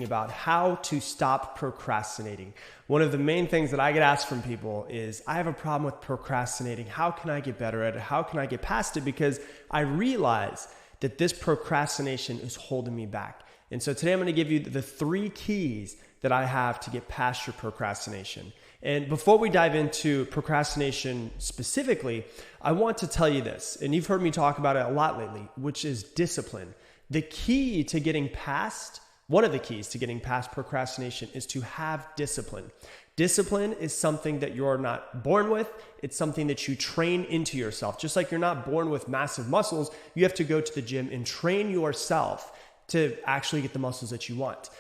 About how to stop procrastinating. One of the main things that I get asked from people is, I have a problem with procrastinating. How can I get better at it? How can I get past it? Because I realize that this procrastination is holding me back. And so today I'm going to give you the 3 keys that I have to get past your procrastination. And before we dive into procrastination specifically, I want to tell you this, and you've heard me talk about it a lot lately, which is discipline. The key to getting past, one of the keys to getting past procrastination is to have discipline. Discipline is something that you're not born with. It's something that you train into yourself. Just like you're not born with massive muscles, you have to go to the gym and train yourself to actually get the muscles that you want.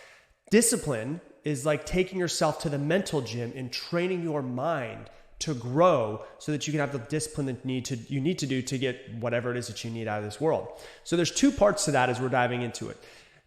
Discipline is like taking yourself to the mental gym and training your mind to grow so that you can have the discipline that you need to do to get whatever it is that you need out of this world. So there's 2 parts to that as we're diving into it.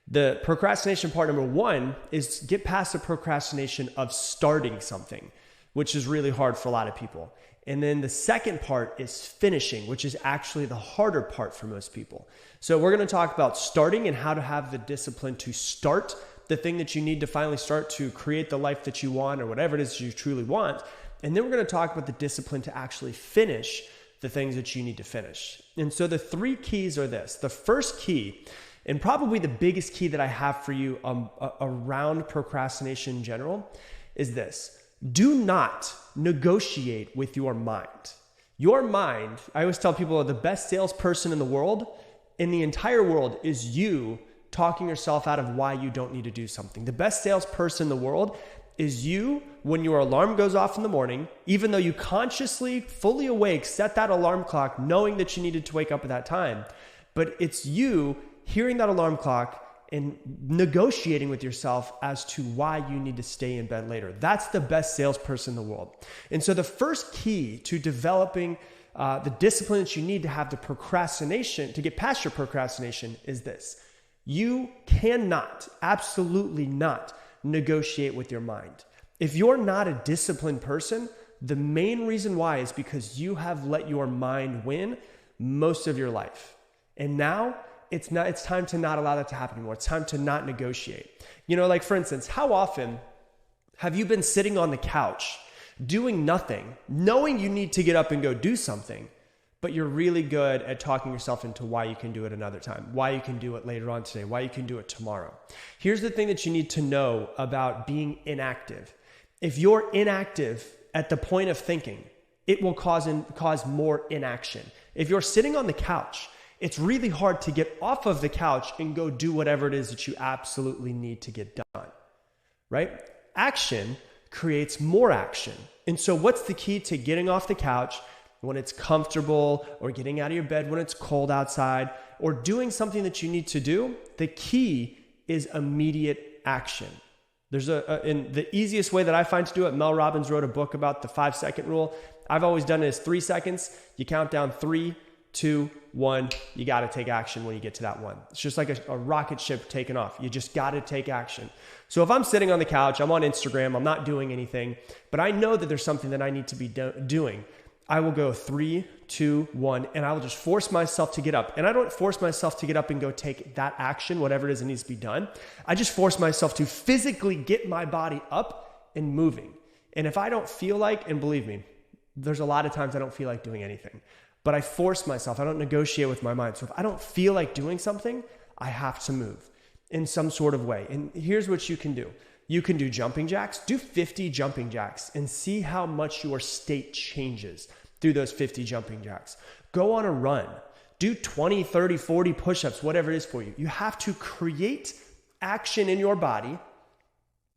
The procrastination part number 1 is get past the procrastination of starting something, which is really hard for a lot of people. And then the second part is finishing, which is actually the harder part for most people. So we're going to talk about starting and how to have the discipline to start the thing that you need to finally start to create the life that you want or whatever it is you truly want. And then we're going to talk about the discipline to actually finish the things that you need to finish. And so the 3 keys are this. The first key, and probably the biggest key that I have for you around procrastination in general, is this. Do not negotiate with your mind. Your mind, I always tell people, the best salesperson in the entire world is you talking yourself out of why you don't need to do something. The best salesperson in the world is you when your alarm goes off in the morning, even though you consciously, fully awake, set that alarm clock knowing that you needed to wake up at that time. But it's you hearing that alarm clock and negotiating with yourself as to why you need to stay in bed later. That's the best salesperson in the world. And so the first key to developing the discipline that you need to have the procrastination, to get past your procrastination, is this. You cannot, absolutely not, negotiate with your mind. If you're not a disciplined person, the main reason why is because you have let your mind win most of your life. And now it's time to not allow that to happen anymore. It's time to not negotiate. Like for instance, how often have you been sitting on the couch doing nothing, knowing you need to get up and go do something, but you're really good at talking yourself into why you can do it another time, why you can do it later on today, why you can do it tomorrow? Here's the thing that you need to know about being inactive. If you're inactive at the point of thinking, it will cause more inaction. If you're sitting on the couch, it's really hard to get off of the couch and go do whatever it is that you absolutely need to get done, right? Action creates more action. And so what's the key to getting off the couch when it's comfortable, or getting out of your bed when it's cold outside, or doing something that you need to do? The key is immediate action. There's in the easiest way that I find to do it, Mel Robbins wrote a book about the 5-second rule. I've always done it as 3 seconds. You count down 3, 2, 1. You got to take action when you get to that 1. It's just like a rocket ship taking off. You just got to take action. So if I'm sitting on the couch, I'm on Instagram, I'm not doing anything, but I know that there's something that I need to be doing, I will go 3, 2, 1, and I will just force myself to get up. And I don't force myself to get up and go take that action, whatever it is that needs to be done. I just force myself to physically get my body up and moving. And if I don't feel like, and believe me, there's a lot of times I don't feel like doing anything, but I force myself. I don't negotiate with my mind. So if I don't feel like doing something, I have to move in some sort of way. And here's what you can do. You can do jumping jacks. Do 50 jumping jacks and see how much your state changes through those 50 jumping jacks. Go on a run. Do 20, 30, 40 push-ups, whatever it is for you. You have to create action in your body,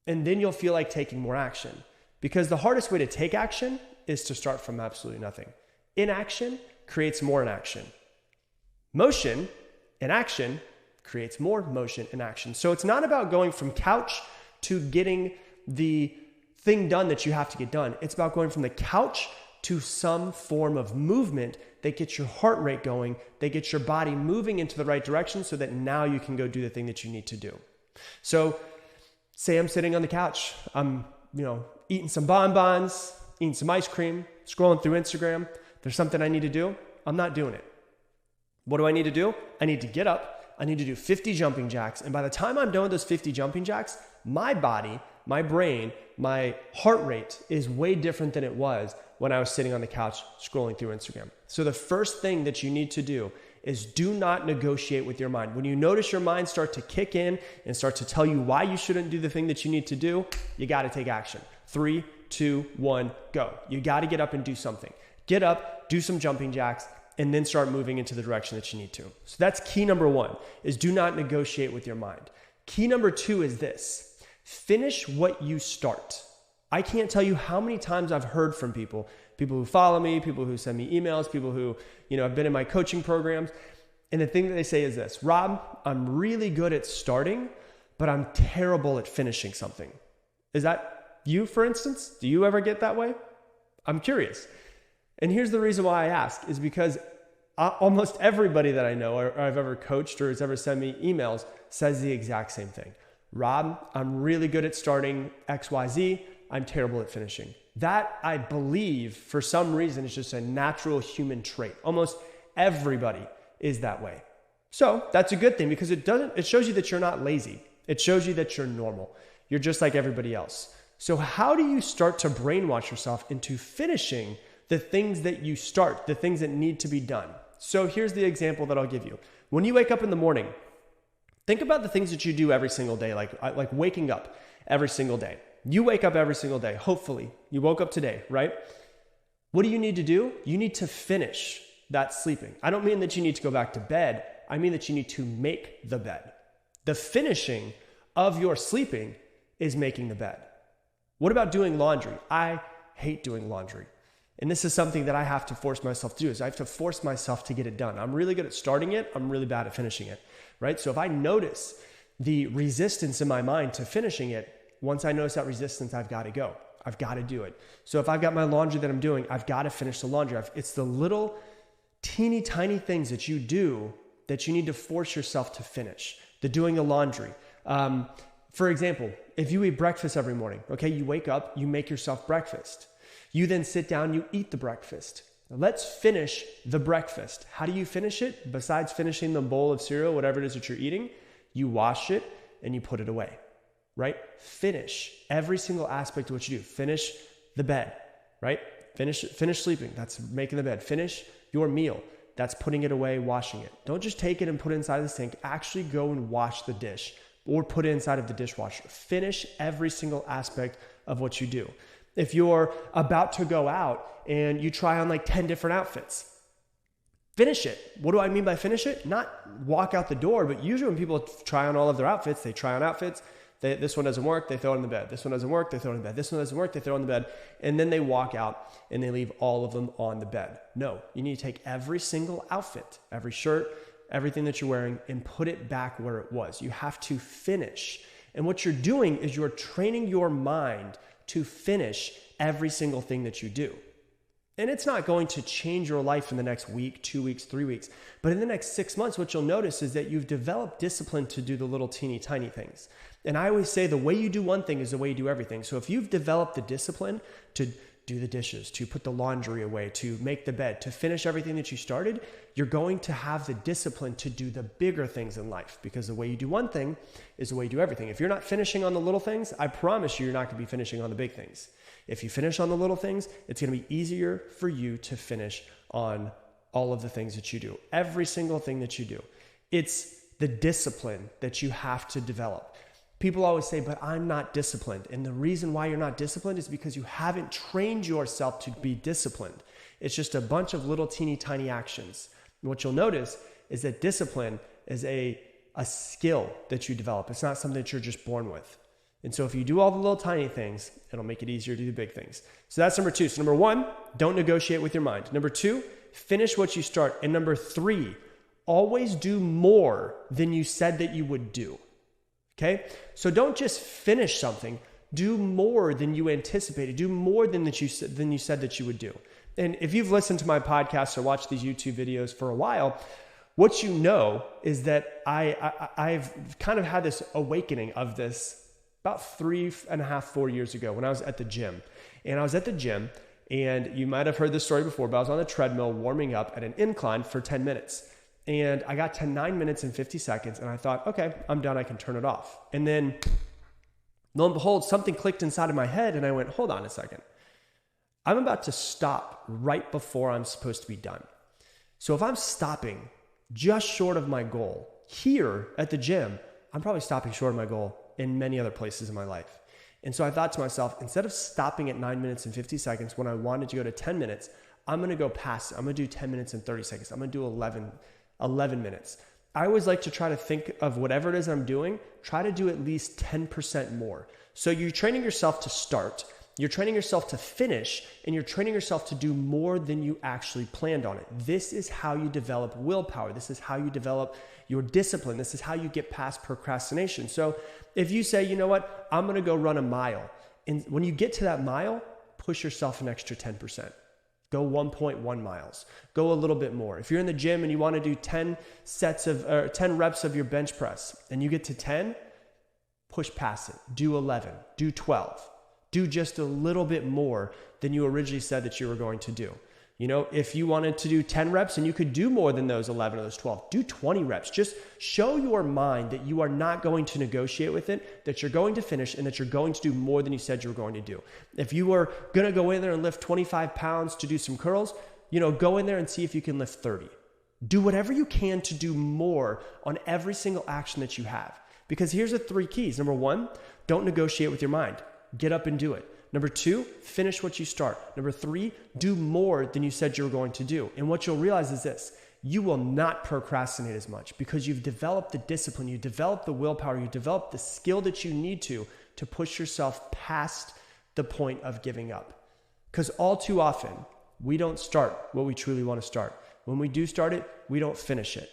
and then you'll feel like taking more action. Because the hardest way to take action is to start from absolutely nothing. Inaction creates more inaction. Motion and action creates more motion and action. So it's not about going from couch to getting the thing done that you have to get done. It's about going from the couch to some form of movement that gets your heart rate going, that gets your body moving into the right direction so that now you can go do the thing that you need to do. So say I'm sitting on the couch, I'm, eating some bonbons, eating some ice cream, scrolling through Instagram. There's something I need to do. I'm not doing it. What do I need to do? I need to get up. I need to do 50 jumping jacks. And by the time I'm done with those 50 jumping jacks, my body, my brain, my heart rate is way different than it was when I was sitting on the couch scrolling through Instagram. So the first thing that you need to do is do not negotiate with your mind. When you notice your mind start to kick in and start to tell you why you shouldn't do the thing that you need to do, you got to take action. 3, 2, 1, go. You got to get up and do something. Get up, do some jumping jacks, and then start moving into the direction that you need to. So that's key number 1, is do not negotiate with your mind. Key number 2 is this: finish what you start. I can't tell you how many times I've heard from people who follow me, people who send me emails, people who, have been in my coaching programs. And the thing that they say is this: Rob, I'm really good at starting, but I'm terrible at finishing something. Is that you, for instance? Do you ever get that way? I'm curious. And here's the reason why I ask, is because almost everybody that I know or I've ever coached or has ever sent me emails says the exact same thing. Rob, I'm really good at starting XYZ. I'm terrible at finishing. That, I believe, for some reason, is just a natural human trait. Almost everybody is that way. So that's a good thing, because it shows you that you're not lazy. It shows you that you're normal. You're just like everybody else. So how do you start to brainwash yourself into finishing the things that you start, the things that need to be done? So here's the example that I'll give you. When you wake up in the morning, think about the things that you do every single day, like waking up every single day. You wake up every single day. Hopefully, you woke up today, right? What do you need to do? You need to finish that sleeping. I don't mean that you need to go back to bed. I mean that you need to make the bed. The finishing of your sleeping is making the bed. What about doing laundry? I hate doing laundry. And this is something that I have to force myself to do, is I have to force myself to get it done. I'm really good at starting it. I'm really bad at finishing it, right? So if I notice the resistance in my mind to finishing it, once I notice that resistance, I've got to go. I've got to do it. So if I've got my laundry that I'm doing, I've got to finish the laundry. It's the little teeny tiny things that you do that you need to force yourself to finish. The doing the laundry. For example, if you eat breakfast every morning, okay, you wake up, you make yourself breakfast. You then sit down, you eat the breakfast. Now let's finish the breakfast. How do you finish it? Besides finishing the bowl of cereal, whatever it is that you're eating, you wash it and you put it away. Right? Finish every single aspect of what you do. Finish the bed, right? Finish sleeping. That's making the bed. Finish your meal. That's putting it away, washing it. Don't just take it and put it inside the sink. Actually go and wash the dish or put it inside of the dishwasher. Finish every single aspect of what you do. If you're about to go out and you try on like 10 different outfits, finish it. What do I mean by finish it? Not walk out the door, but usually when people try on all of their outfits, they try on outfits. This one doesn't work, they throw it in the bed. This one doesn't work, they throw it in the bed. This one doesn't work, they throw it in the bed. And then they walk out and they leave all of them on the bed. No, you need to take every single outfit, every shirt, everything that you're wearing, and put it back where it was. You have to finish. And what you're doing is you're training your mind to finish every single thing that you do. And it's not going to change your life in the next week, 2 weeks, 3 weeks. But in the next 6 months, what you'll notice is that you've developed discipline to do the little teeny tiny things. And I always say the way you do one thing is the way you do everything. So if you've developed the discipline to do the dishes, to put the laundry away, to make the bed, to finish everything that you started, you're going to have the discipline to do the bigger things in life, because the way you do one thing is the way you do everything. If you're not finishing on the little things, I promise you're not going to be finishing on the big things. If you finish on the little things, it's going to be easier for you to finish on all of the things that you do. Every single thing that you do. It's the discipline that you have to develop. People always say, but I'm not disciplined. And the reason why you're not disciplined is because you haven't trained yourself to be disciplined. It's just a bunch of little teeny tiny actions. And what you'll notice is that discipline is a skill that you develop. It's not something that you're just born with. And so if you do all the little tiny things, it'll make it easier to do the big things. So that's number 2. So number 1, don't negotiate with your mind. Number 2, finish what you start. And number 3, always do more than you said that you would do. Okay? So don't just finish something. Do more than you anticipated. Do more than you said that you would do. And if you've listened to my podcast or watched these YouTube videos for a while, what you know is that I've kind of had this awakening of this about 3.5, 4 years ago when I was at the gym. And I was at the gym, and you might have heard this story before, but I was on the treadmill warming up at an incline for 10 minutes. And I got to 9 minutes and 50 seconds, and I thought, okay, I'm done, I can turn it off. And then, lo and behold, something clicked inside of my head, and I went, hold on a second. I'm about to stop right before I'm supposed to be done. So if I'm stopping just short of my goal here at the gym, I'm probably stopping short of my goal in many other places in my life. And so I thought to myself, instead of stopping at 9 minutes and 50 seconds when I wanted to go to 10 minutes, I'm going to go past it. I'm going to do 10 minutes and 30 seconds. I'm going to do 11 minutes. I always like to try to think of whatever it is I'm doing, try to do at least 10% more. So you're training yourself to start, you're training yourself to finish, and you're training yourself to do more than you actually planned on it. This is how you develop willpower. This is how you develop your discipline. This is how you get past procrastination. So if you say, you know what, I'm going to go run a mile. And when you get to that mile, push yourself an extra 10%. Go 1.1 miles. Go a little bit more. If you're in the gym and you want to do 10 reps of your bench press and you get to 10, push past it. Do 11. Do 12. Do just a little bit more than you originally said that you were going to do. You know, if you wanted to do 10 reps and you could do more than those 11 or those 12, do 20 reps. Just show your mind that you are not going to negotiate with it, that you're going to finish, and that you're going to do more than you said you were going to do. If you were going to go in there and lift 25 pounds to do some curls, you know, go in there and see if you can lift 30. Do whatever you can to do more on every single action that you have. Because here's the 3 keys. Number 1, don't negotiate with your mind. Get up and do it. Number 2, finish what you start. Number 3, do more than you said you were going to do. And what you'll realize is this: you will not procrastinate as much because you've developed the discipline, you developed the willpower, you developed the skill that you need to push yourself past the point of giving up. Because all too often, we don't start what we truly want to start. When we do start it, we don't finish it.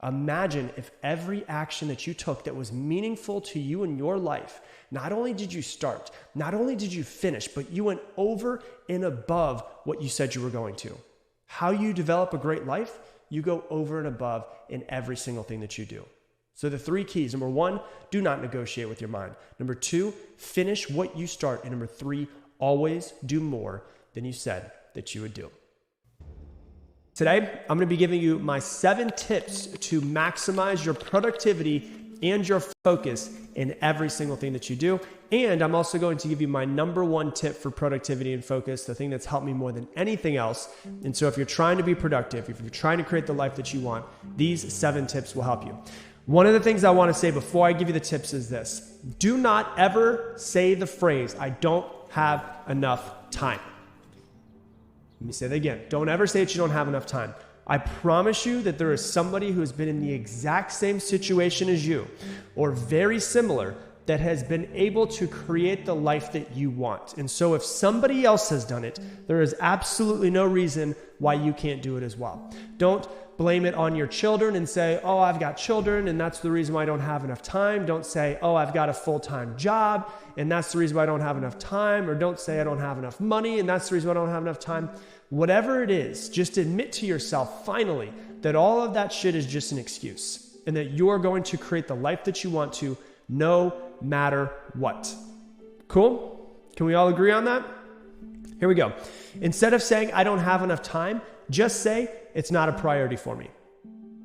Imagine if every action that you took that was meaningful to you in your life, not only did you start, not only did you finish, but you went over and above what you said you were going to. How you develop a great life? You go over and above in every single thing that you do. So the 3 keys: number 1, do not negotiate with your mind. Number 2, finish what you start. And number 3, always do more than you said that you would do. Today, I'm going to be giving you my 7 tips to maximize your productivity and your focus in every single thing that you do. And I'm also going to give you my number 1 tip for productivity and focus, the thing that's helped me more than anything else. And so if you're trying to be productive, if you're trying to create the life that you want, these 7 tips will help you. One of the things I want to say before I give you the tips is this: do not ever say the phrase, "I don't have enough time." Let me say that again. Don't ever say that you don't have enough time. I promise you that there is somebody who has been in the exact same situation as you, or very similar, that has been able to create the life that you want. And so if somebody else has done it, there is absolutely no reason why you can't do it as well. Don't blame it on your children and say, "Oh, I've got children and that's the reason why I don't have enough time." Don't say, "Oh, I've got a full-time job and that's the reason why I don't have enough time." Or don't say, "I don't have enough money and that's the reason why I don't have enough time." Whatever it is, just admit to yourself finally that all of that shit is just an excuse and that you are going to create the life that you want to no matter what. Cool? Can we all agree on that? Here we go. Instead of saying, "I don't have enough time," just say, "It's not a priority for me."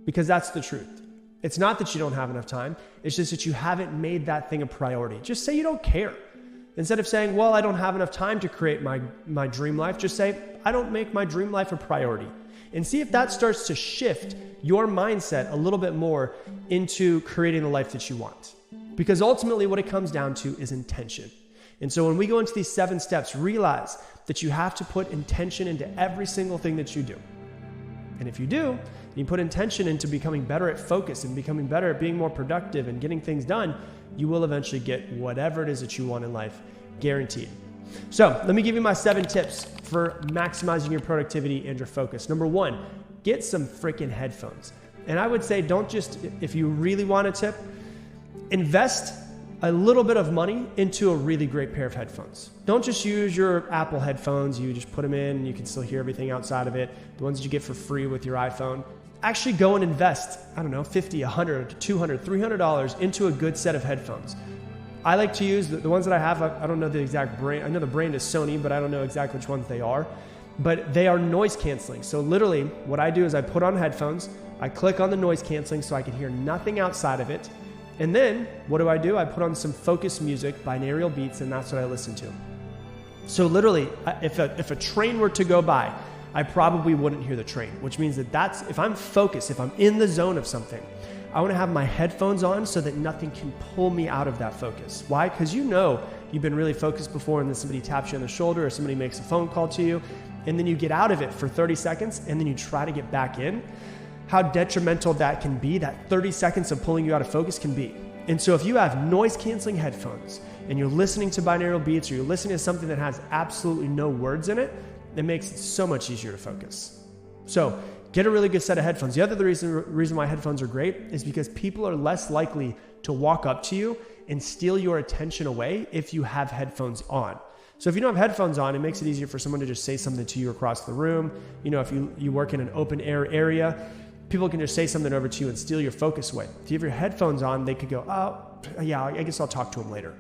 Because that's the truth. It's not that you don't have enough time. It's just that you haven't made that thing a priority. Just say you don't care. Instead of saying, "Well, I don't have enough time to create my dream life," just say, "I don't make my dream life a priority." And see if that starts to shift your mindset a little bit more into creating the life that you want. Because ultimately what it comes down to is intention. And so when we go into these 7 steps, realize that you have to put intention into every single thing that you do. And if you do, you put intention into becoming better at focus and becoming better at being more productive and getting things done, you will eventually get whatever it is that you want in life, guaranteed. So let me give you my 7 tips for maximizing your productivity and your focus. Number 1, get some freaking headphones. And I would say, don't just, if you really want a tip, invest a little bit of money into a really great pair of headphones. Don't just use your Apple headphones. You just put them in and you can still hear everything outside of it. The ones that you get for free with your iPhone. actually go and invest, I don't know, $50, $100, $200, $300 into a good set of headphones. I like to use the ones that I have. I don't know the exact brand. I know the brand is Sony, but I don't know exactly which ones they are. But they are noise canceling. So literally what I do is I put on headphones, I click on the noise canceling so I can hear nothing outside of it. And then what do? I put on some focused music, binaural beats, and that's what I listen to. So literally, if a train were to go by, I probably wouldn't hear the train, which means that if I'm focused, if I'm in the zone of something, I want to have my headphones on so that nothing can pull me out of that focus. Why? Because you've been really focused before and then somebody taps you on the shoulder or somebody makes a phone call to you and then you get out of it for 30 seconds and then you try to get back in. How detrimental that can be, that 30 seconds of pulling you out of focus can be. And so if you have noise canceling headphones and you're listening to binaural beats or you're listening to something that has absolutely no words in it, it makes it so much easier to focus. So get a really good set of headphones. The other reason why headphones are great is because people are less likely to walk up to you and steal your attention away if you have headphones on. So if you don't have headphones on, it makes it easier for someone to just say something to you across the room. If you work in an open air area, people can just say something over to you and steal your focus away. If you have your headphones on, they could go, oh, yeah, I guess I'll talk to them later.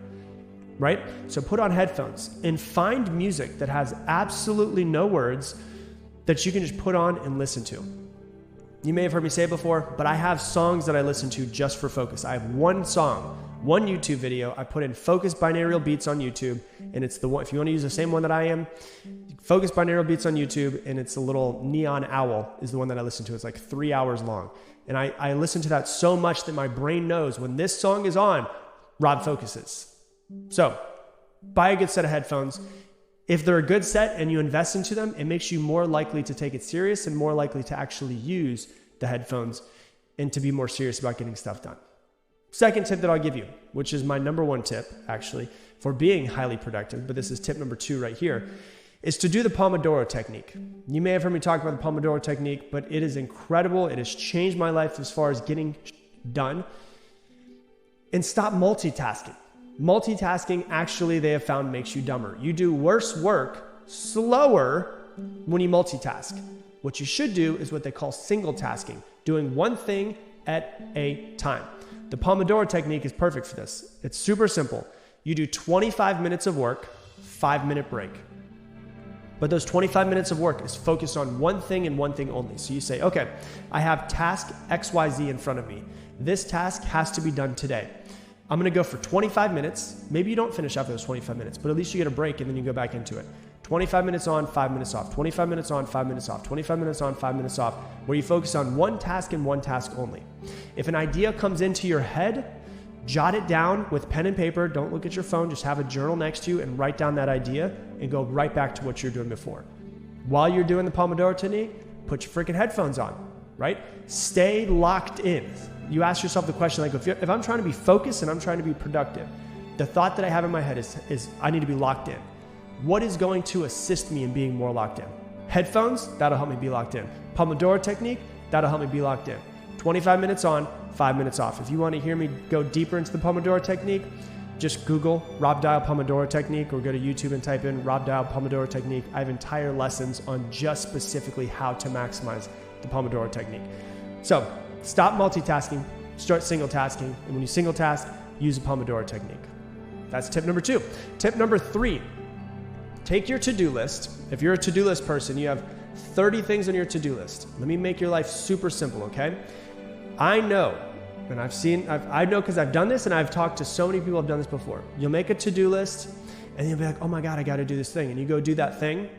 Right? So put on headphones and find music that has absolutely no words that you can just put on and listen to. You may have heard me say it before, but I have songs that I listen to just for focus. I have one song, one YouTube video. I put in focused binaural beats on YouTube, and it's the one, if you want to use the same one that I am, focused binaural beats on YouTube, and it's a little neon owl is the one that I listen to. It's like 3 hours long. And I listen to that so much that my brain knows when this song is on, Rob focuses. So buy a good set of headphones. If they're a good set and you invest into them, it makes you more likely to take it serious and more likely to actually use the headphones and to be more serious about getting stuff done. Second tip that I'll give you, which is my number one tip actually for being highly productive, but this is tip number 2 right here, is to do the Pomodoro Technique. You may have heard me talk about the Pomodoro Technique, but it is incredible. It has changed my life as far as getting done. And stop multitasking. Multitasking, actually, they have found makes you dumber. You do worse work slower when you multitask. What you should do is what they call single tasking, doing one thing at a time. The Pomodoro Technique is perfect for this. It's super simple. You do 25 minutes of work, 5-minute break. But those 25 minutes of work is focused on one thing and one thing only. So you say, okay, I have task XYZ in front of me. This task has to be done today. I'm going to go for 25 minutes. Maybe you don't finish after those 25 minutes, but at least you get a break and then you go back into it. 25 minutes on, 5 minutes off. 25 minutes on, 5 minutes off. 25 minutes on, 5 minutes off, where you focus on one task and one task only. If an idea comes into your head, jot it down with pen and paper. Don't look at your phone. Just have a journal next to you and write down that idea and go right back to what you're doing before. While you're doing the Pomodoro Technique, put your freaking headphones on, right? Stay locked in. You ask yourself the question, like if I'm trying to be focused and I'm trying to be productive, the thought that I have in my head is I need to be locked in. What is going to assist me in being more locked in? Headphones, that'll help me be locked in. Pomodoro Technique, that'll help me be locked in. 25 minutes on, 5 minutes off. If you want to hear me go deeper into the Pomodoro Technique, just Google Rob Dial Pomodoro Technique or go to YouTube and type in Rob Dial Pomodoro Technique. I have entire lessons on just specifically how to maximize the Pomodoro Technique. So stop multitasking, start single tasking. And when you single task, use the Pomodoro Technique. That's tip number 2. Tip number 3, take your to-do list. If you're a to-do list person, you have 30 things on your to-do list. Let me make your life super simple, okay? I know, and I know because I've done this and I've talked to so many people who have done this before. You'll make a to-do list and you'll be like, oh my God, I got to do this thing. And you go do that thing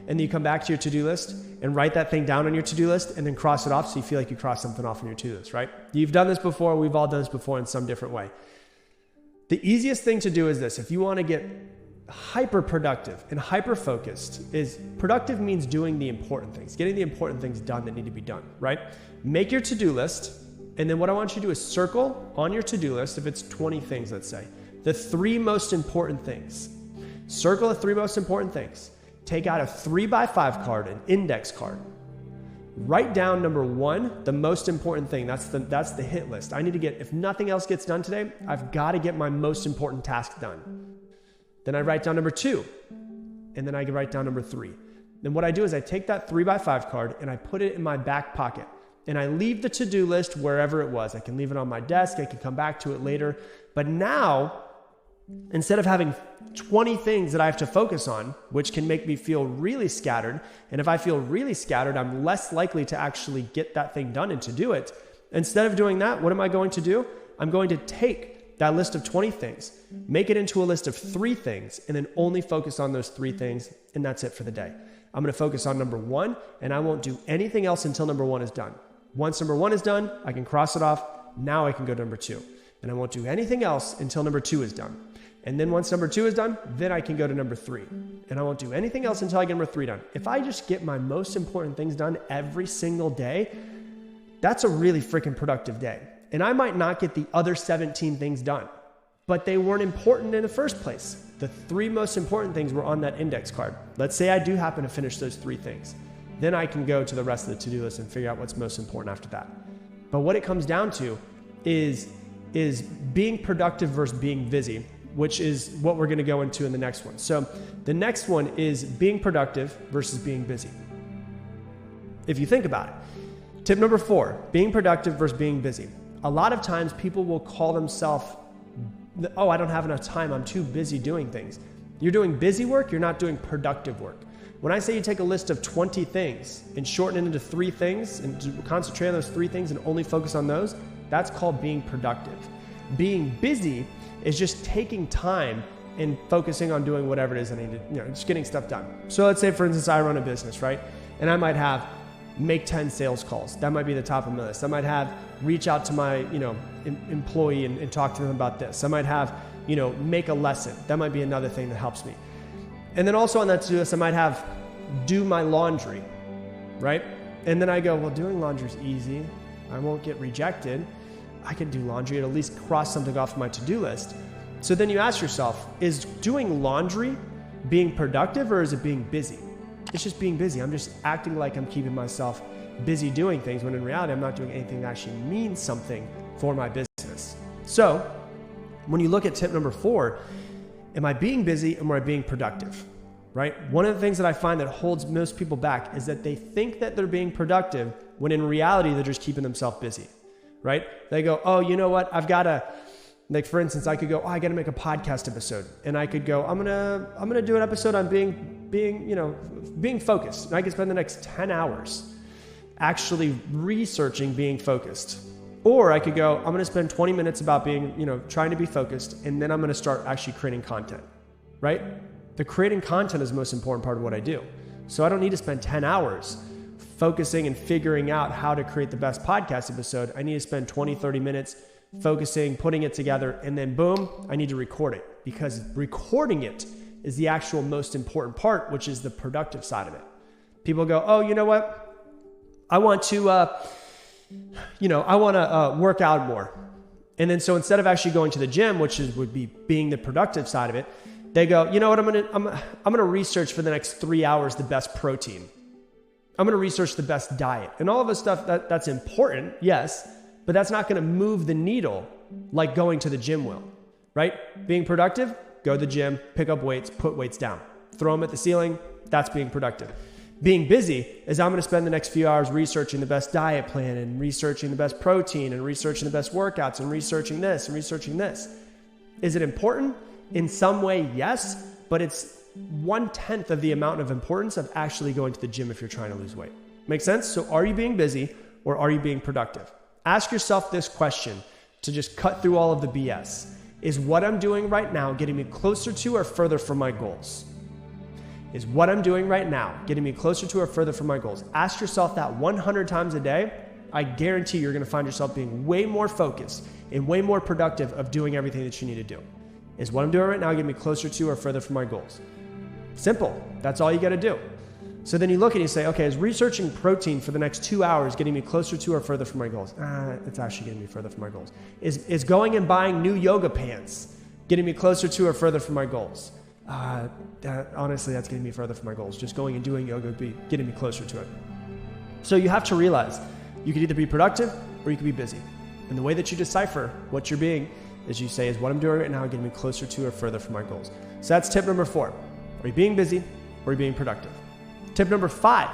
and then you come back to your to-do list and write that thing down on your to-do list and then cross it off so you feel like you crossed something off on your to-do list, right? You've done this before. We've all done this before in some different way. The easiest thing to do is this. If you want to get hyper productive and hyper focused, is productive means doing the important things, getting the important things done that need to be done, right? Make your to-do list. And then what I want you to do is circle on your to-do list, if it's 20 things, let's say, the 3 most important things. Circle the 3 most important things. Take out a 3x5 card, an index card. Write down number 1, the most important thing. That's the hit list. I need to get, if nothing else gets done today, I've got to get my most important task done. Then I write down number 2, and then I write down number 3. Then what I do is I take that 3x5 card and I put it in my back pocket. and I leave the to-do list wherever it was. I can leave it on my desk. I can come back to it later. But now, instead of having 20 things that I have to focus on, which can make me feel really scattered, and if I feel really scattered, I'm less likely to actually get that thing done and to do it. Instead of doing that, what am I going to do? I'm going to take that list of 20 things, make it into a list of 3 things, and then only focus on those 3 things, and that's it for the day. I'm going to focus on number 1, and I won't do anything else until number 1 is done. Once number 1 is done, I can cross it off. Now I can go to number 2. And I won't do anything else until number 2 is done. And then once number 2 is done, then I can go to number 3. And I won't do anything else until I get number 3 done. If I just get my most important things done every single day, that's a really freaking productive day. And I might not get the other 17 things done, but they weren't important in the first place. The 3 most important things were on that index card. Let's say I do happen to finish those 3 things. Then I can go to the rest of the to-do list and figure out what's most important after that. But what it comes down to is being productive versus being busy, which is what we're going to go into in the next one. So the next one is being productive versus being busy. If you think about it, tip number 4, being productive versus being busy. A lot of times people will call themselves, oh, I don't have enough time. I'm too busy doing things. You're doing busy work. You're not doing productive work. When I say you take a list of 20 things and shorten it into 3 things and concentrate on those 3 things and only focus on those, that's called being productive. Being busy is just taking time and focusing on doing whatever it is I need to, just getting stuff done. So let's say, for instance, I run a business, right? And I might have make 10 sales calls. That might be the top of my list. I might have reach out to my, employee and talk to them about this. I might have, make a lesson. That might be another thing that helps me. And then also on that to-do list, I might have do my laundry, right? And then I go, well, doing laundry is easy. I won't get rejected. I can do laundry and at least cross something off my to-do list. So then you ask yourself, is doing laundry being productive or is it being busy? It's just being busy. I'm just acting like I'm keeping myself busy doing things when in reality, I'm not doing anything that actually means something for my business. So when you look at tip number 4, am I being busy or am I being productive, right? One of the things that I find that holds most people back is that they think that they're being productive when in reality, they're just keeping themselves busy, right? They go, oh, you know what? I've got to, like for instance, I could go, oh, I got to make a podcast episode. And I could go, I'm going to do an episode on being focused. And I could spend the next 10 hours actually researching being focused. Or I could go, I'm going to spend 20 minutes about being, trying to be focused. And then I'm going to start actually creating content, right? The creating content is the most important part of what I do. So I don't need to spend 10 hours focusing and figuring out how to create the best podcast episode. I need to spend 20, 30 minutes focusing, putting it together, and then boom, I need to record it, because recording it is the actual most important part, which is the productive side of it. People go, oh, you know what? I want to, work out more. And then so instead of actually going to the gym, which would be being the productive side of it, they go, you know what? I'm gonna research for the next 3 hours the best protein. I'm gonna research the best diet, and all of this stuff that's important, yes, but that's not gonna move the needle like going to the gym will, right? Being productive, go to the gym, pick up weights, put weights down, throw them at the ceiling. That's being productive. Being busy is I'm going to spend the next few hours researching the best diet plan and researching the best protein and researching the best workouts and researching this and researching this. Is it important? In some way, yes, but it's 1/10 of the amount of importance of actually going to the gym if you're trying to lose weight. Make sense? So are you being busy or are you being productive? Ask yourself this question to just cut through all of the BS. Is what I'm doing right now getting me closer to or further from my goals? Is what I'm doing right now getting me closer to or further from my goals? Ask yourself that 100 times a day. I guarantee you're going to find yourself being way more focused and way more productive of doing everything that you need to do. Is what I'm doing right now getting me closer to or further from my goals? Simple. That's all you got to do. So then you look and you say, okay, is researching protein for the next 2 hours getting me closer to or further from my goals? It's actually getting me further from my goals. Is going and buying new yoga pants getting me closer to or further from my goals? Honestly, that's getting me further from my goals. Just going and doing yoga would be getting me closer to it. So you have to realize you could either be productive or you could be busy. And the way that you decipher what you're being is you say, is what I'm doing right now getting me closer to or further from my goals? So that's tip number 4. Are you being busy or are you being productive? Tip number 5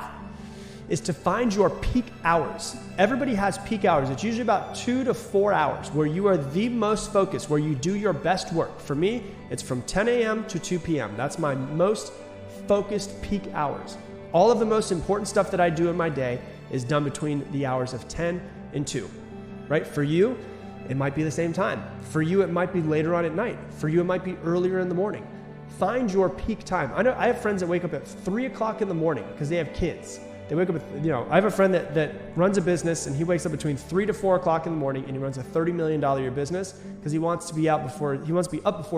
is to find your peak hours. Everybody has peak hours. It's usually about 2 to 4 hours where you are the most focused, where you do your best work. For me, it's from 10 a.m. to 2 p.m. That's my most focused peak hours. All of the most important stuff that I do in my day is done between the hours of 10 and 2, right? For you, it might be the same time. For you, it might be later on at night. For you, it might be earlier in the morning. Find your peak time. I have friends that wake up at 3 o'clock in the morning because they have kids. They wake up I have a friend that runs a business and he wakes up between 3 to 4 o'clock in the morning and he runs a $30 million a year business because he wants to be up before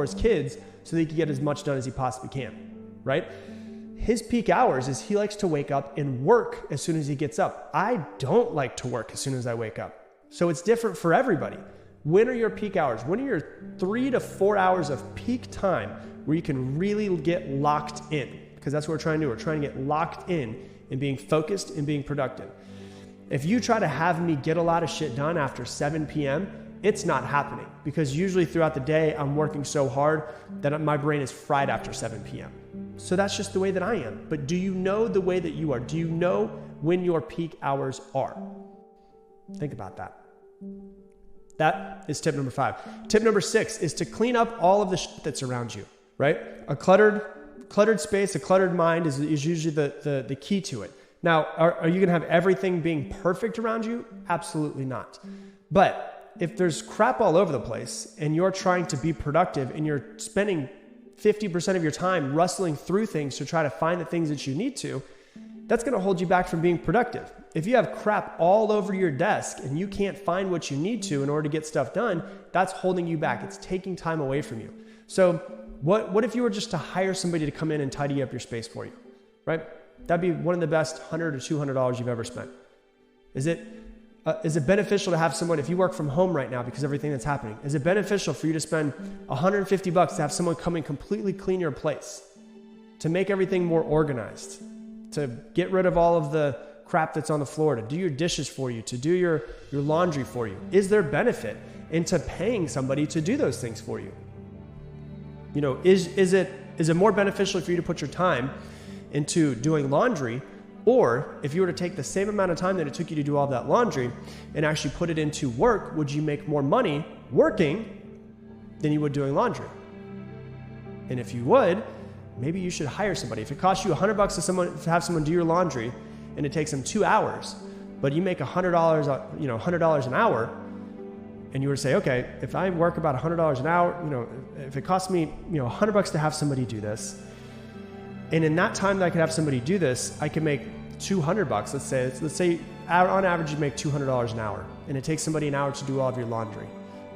his kids so that he can get as much done as he possibly can, right? His peak hours is he likes to wake up and work as soon as he gets up. I don't like to work as soon as I wake up. So it's different for everybody. When are your peak hours? When are your 3 to 4 hours of peak time where you can really get locked in? Because that's what we're trying to do. We're trying to get locked in and being focused and being productive. If you try to have me get a lot of shit done after 7 p.m., it's not happening because usually throughout the day, I'm working so hard that my brain is fried after 7 p.m. So that's just the way that I am. But do you know the way that you are? Do you know when your peak hours are? Think about that. That is tip number 5. Tip number 6 is to clean up all of the shit that's around you, right? A cluttered space, a cluttered mind is usually the key to it. Now, are you going to have everything being perfect around you? Absolutely not. But if there's crap all over the place and you're trying to be productive and you're spending 50% of your time rustling through things to try to find the things that you need to, that's going to hold you back from being productive. If you have crap all over your desk and you can't find what you need to in order to get stuff done, that's holding you back. It's taking time away from you. So what if you were just to hire somebody to come in and tidy up your space for you, right? That'd be one of the best $100 or $200 you've ever spent. Is it beneficial to have someone, if you work from home right now because of everything that's happening, is it beneficial for you to spend $150 to have someone come and completely clean your place, to make everything more organized, to get rid of all of the crap that's on the floor, to do your dishes for you, to do your laundry for you? Is there benefit into paying somebody to do those things for you? You know, is it more beneficial for you to put your time into doing laundry, or if you were to take the same amount of time that it took you to do all that laundry and actually put it into work, would you make more money working than you would doing laundry? And if you would, maybe you should hire somebody. If it costs you $100 to have someone do your laundry and it takes them 2 hours, but you make $100 an hour, and you were to say, okay, if I work about $100 an hour, if it costs me, $100 to have somebody do this, and in that time that I could have somebody do this, I could make $200. Let's say on average you make $200 an hour, and it takes somebody an hour to do all of your laundry,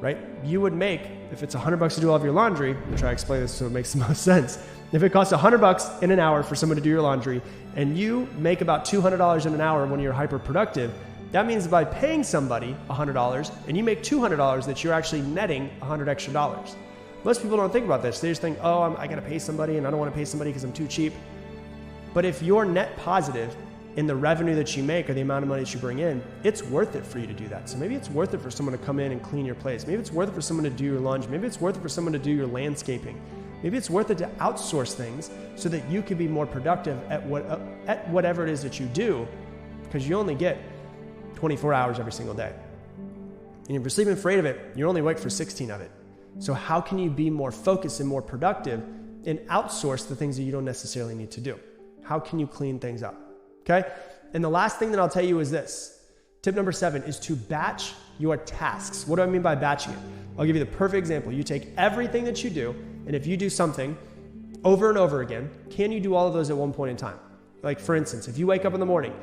right? You would make, if it's $100 to do all of your laundry, I'm trying to explain this so it makes the most sense. If it costs $100 in an hour for someone to do your laundry, and you make about $200 in an hour when you're hyper productive, that means by paying somebody $100 and you make $200, that you're actually netting $100 extra. Most people don't think about this. They just think, oh, I got to pay somebody and I don't want to pay somebody because I'm too cheap. But if you're net positive in the revenue that you make or the amount of money that you bring in, it's worth it for you to do that. So maybe it's worth it for someone to come in and clean your place. Maybe it's worth it for someone to do your laundry. Maybe it's worth it for someone to do your landscaping. Maybe it's worth it to outsource things so that you can be more productive at whatever it is that you do, because you only get 24 hours every single day. And if you're sleeping for 8 of it, you're only awake for 16 of it. So how can you be more focused and more productive and outsource the things that you don't necessarily need to do? How can you clean things up? Okay? And the last thing that I'll tell you is this. Tip number 7 is to batch your tasks. What do I mean by batching it? I'll give you the perfect example. You take everything that you do, and if you do something over and over again, can you do all of those at one point in time? Like for instance, if you wake up in the morning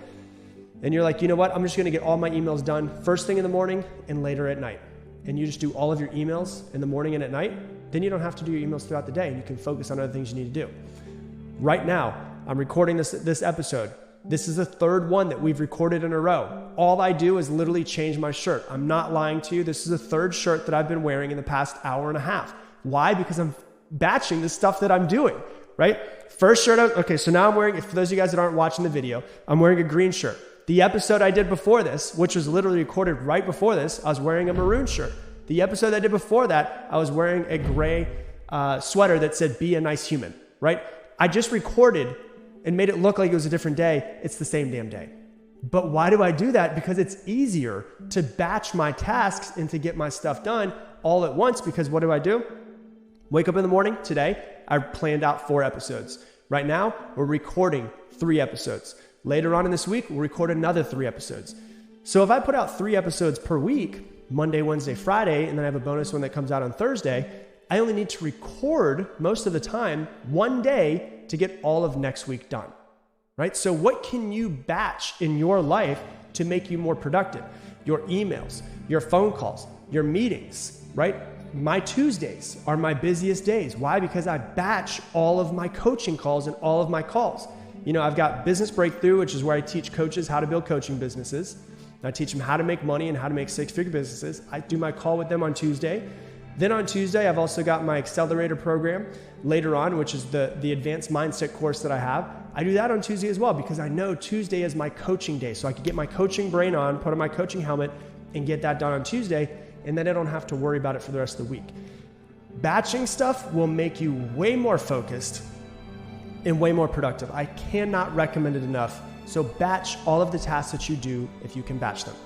and you're like, you know what, I'm just going to get all my emails done first thing in the morning and later at night, and you just do all of your emails in the morning and at night, then you don't have to do your emails throughout the day and you can focus on other things you need to do. Right now, I'm recording this episode. This is the 3rd one that we've recorded in a row. All I do is literally change my shirt. I'm not lying to you. This is the 3rd shirt that I've been wearing in the past hour and a half. Why? Because I'm batching the stuff that I'm doing, right? First shirt, okay, so now I'm wearing, for those of you guys that aren't watching the video, I'm wearing a green shirt. The episode I did before this, which was literally recorded right before this, I was wearing a maroon shirt. The episode I did before that, I was wearing a gray sweater that said, be a nice human, right? I just recorded and made it look like it was a different day. It's the same damn day. But why do I do that? Because it's easier to batch my tasks and to get my stuff done all at once. Because what do? Wake up in the morning. Today, I planned out 4 episodes. Right now, we're recording 3 episodes. Later on in this week, we'll record another 3 episodes. So if I put out 3 episodes per week, Monday, Wednesday, Friday, and then I have a bonus one that comes out on Thursday, I only need to record most of the time 1 day to get all of next week done, right? So what can you batch in your life to make you more productive? Your emails, your phone calls, your meetings, right? My Tuesdays are my busiest days. Why? Because I batch all of my coaching calls and all of my calls. You know, I've got Business Breakthrough, which is where I teach coaches how to build coaching businesses. I teach them how to make money and how to make 6-figure businesses. I do my call with them on Tuesday. Then on Tuesday, I've also got my accelerator program later on, which is the advanced mindset course that I have. I do that on Tuesday as well because I know Tuesday is my coaching day. So I can get my coaching brain on, put on my coaching helmet, and get that done on Tuesday. And then I don't have to worry about it for the rest of the week. Batching stuff will make you way more focused and way more productive. I cannot recommend it enough. So batch all of the tasks that you do if you can batch them.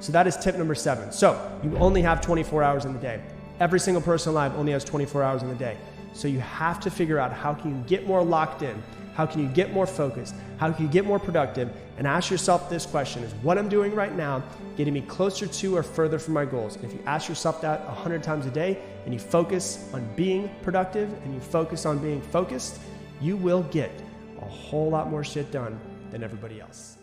So that is tip number 7. So you only have 24 hours in the day. Every single person alive only has 24 hours in the day. So you have to figure out how can you get more locked in? How can you get more focused? How can you get more productive? And ask yourself this question: is what I'm doing right now getting me closer to or further from my goals? And if you ask yourself that 100 times a day and you focus on being productive and you focus on being focused, you will get a whole lot more shit done than everybody else.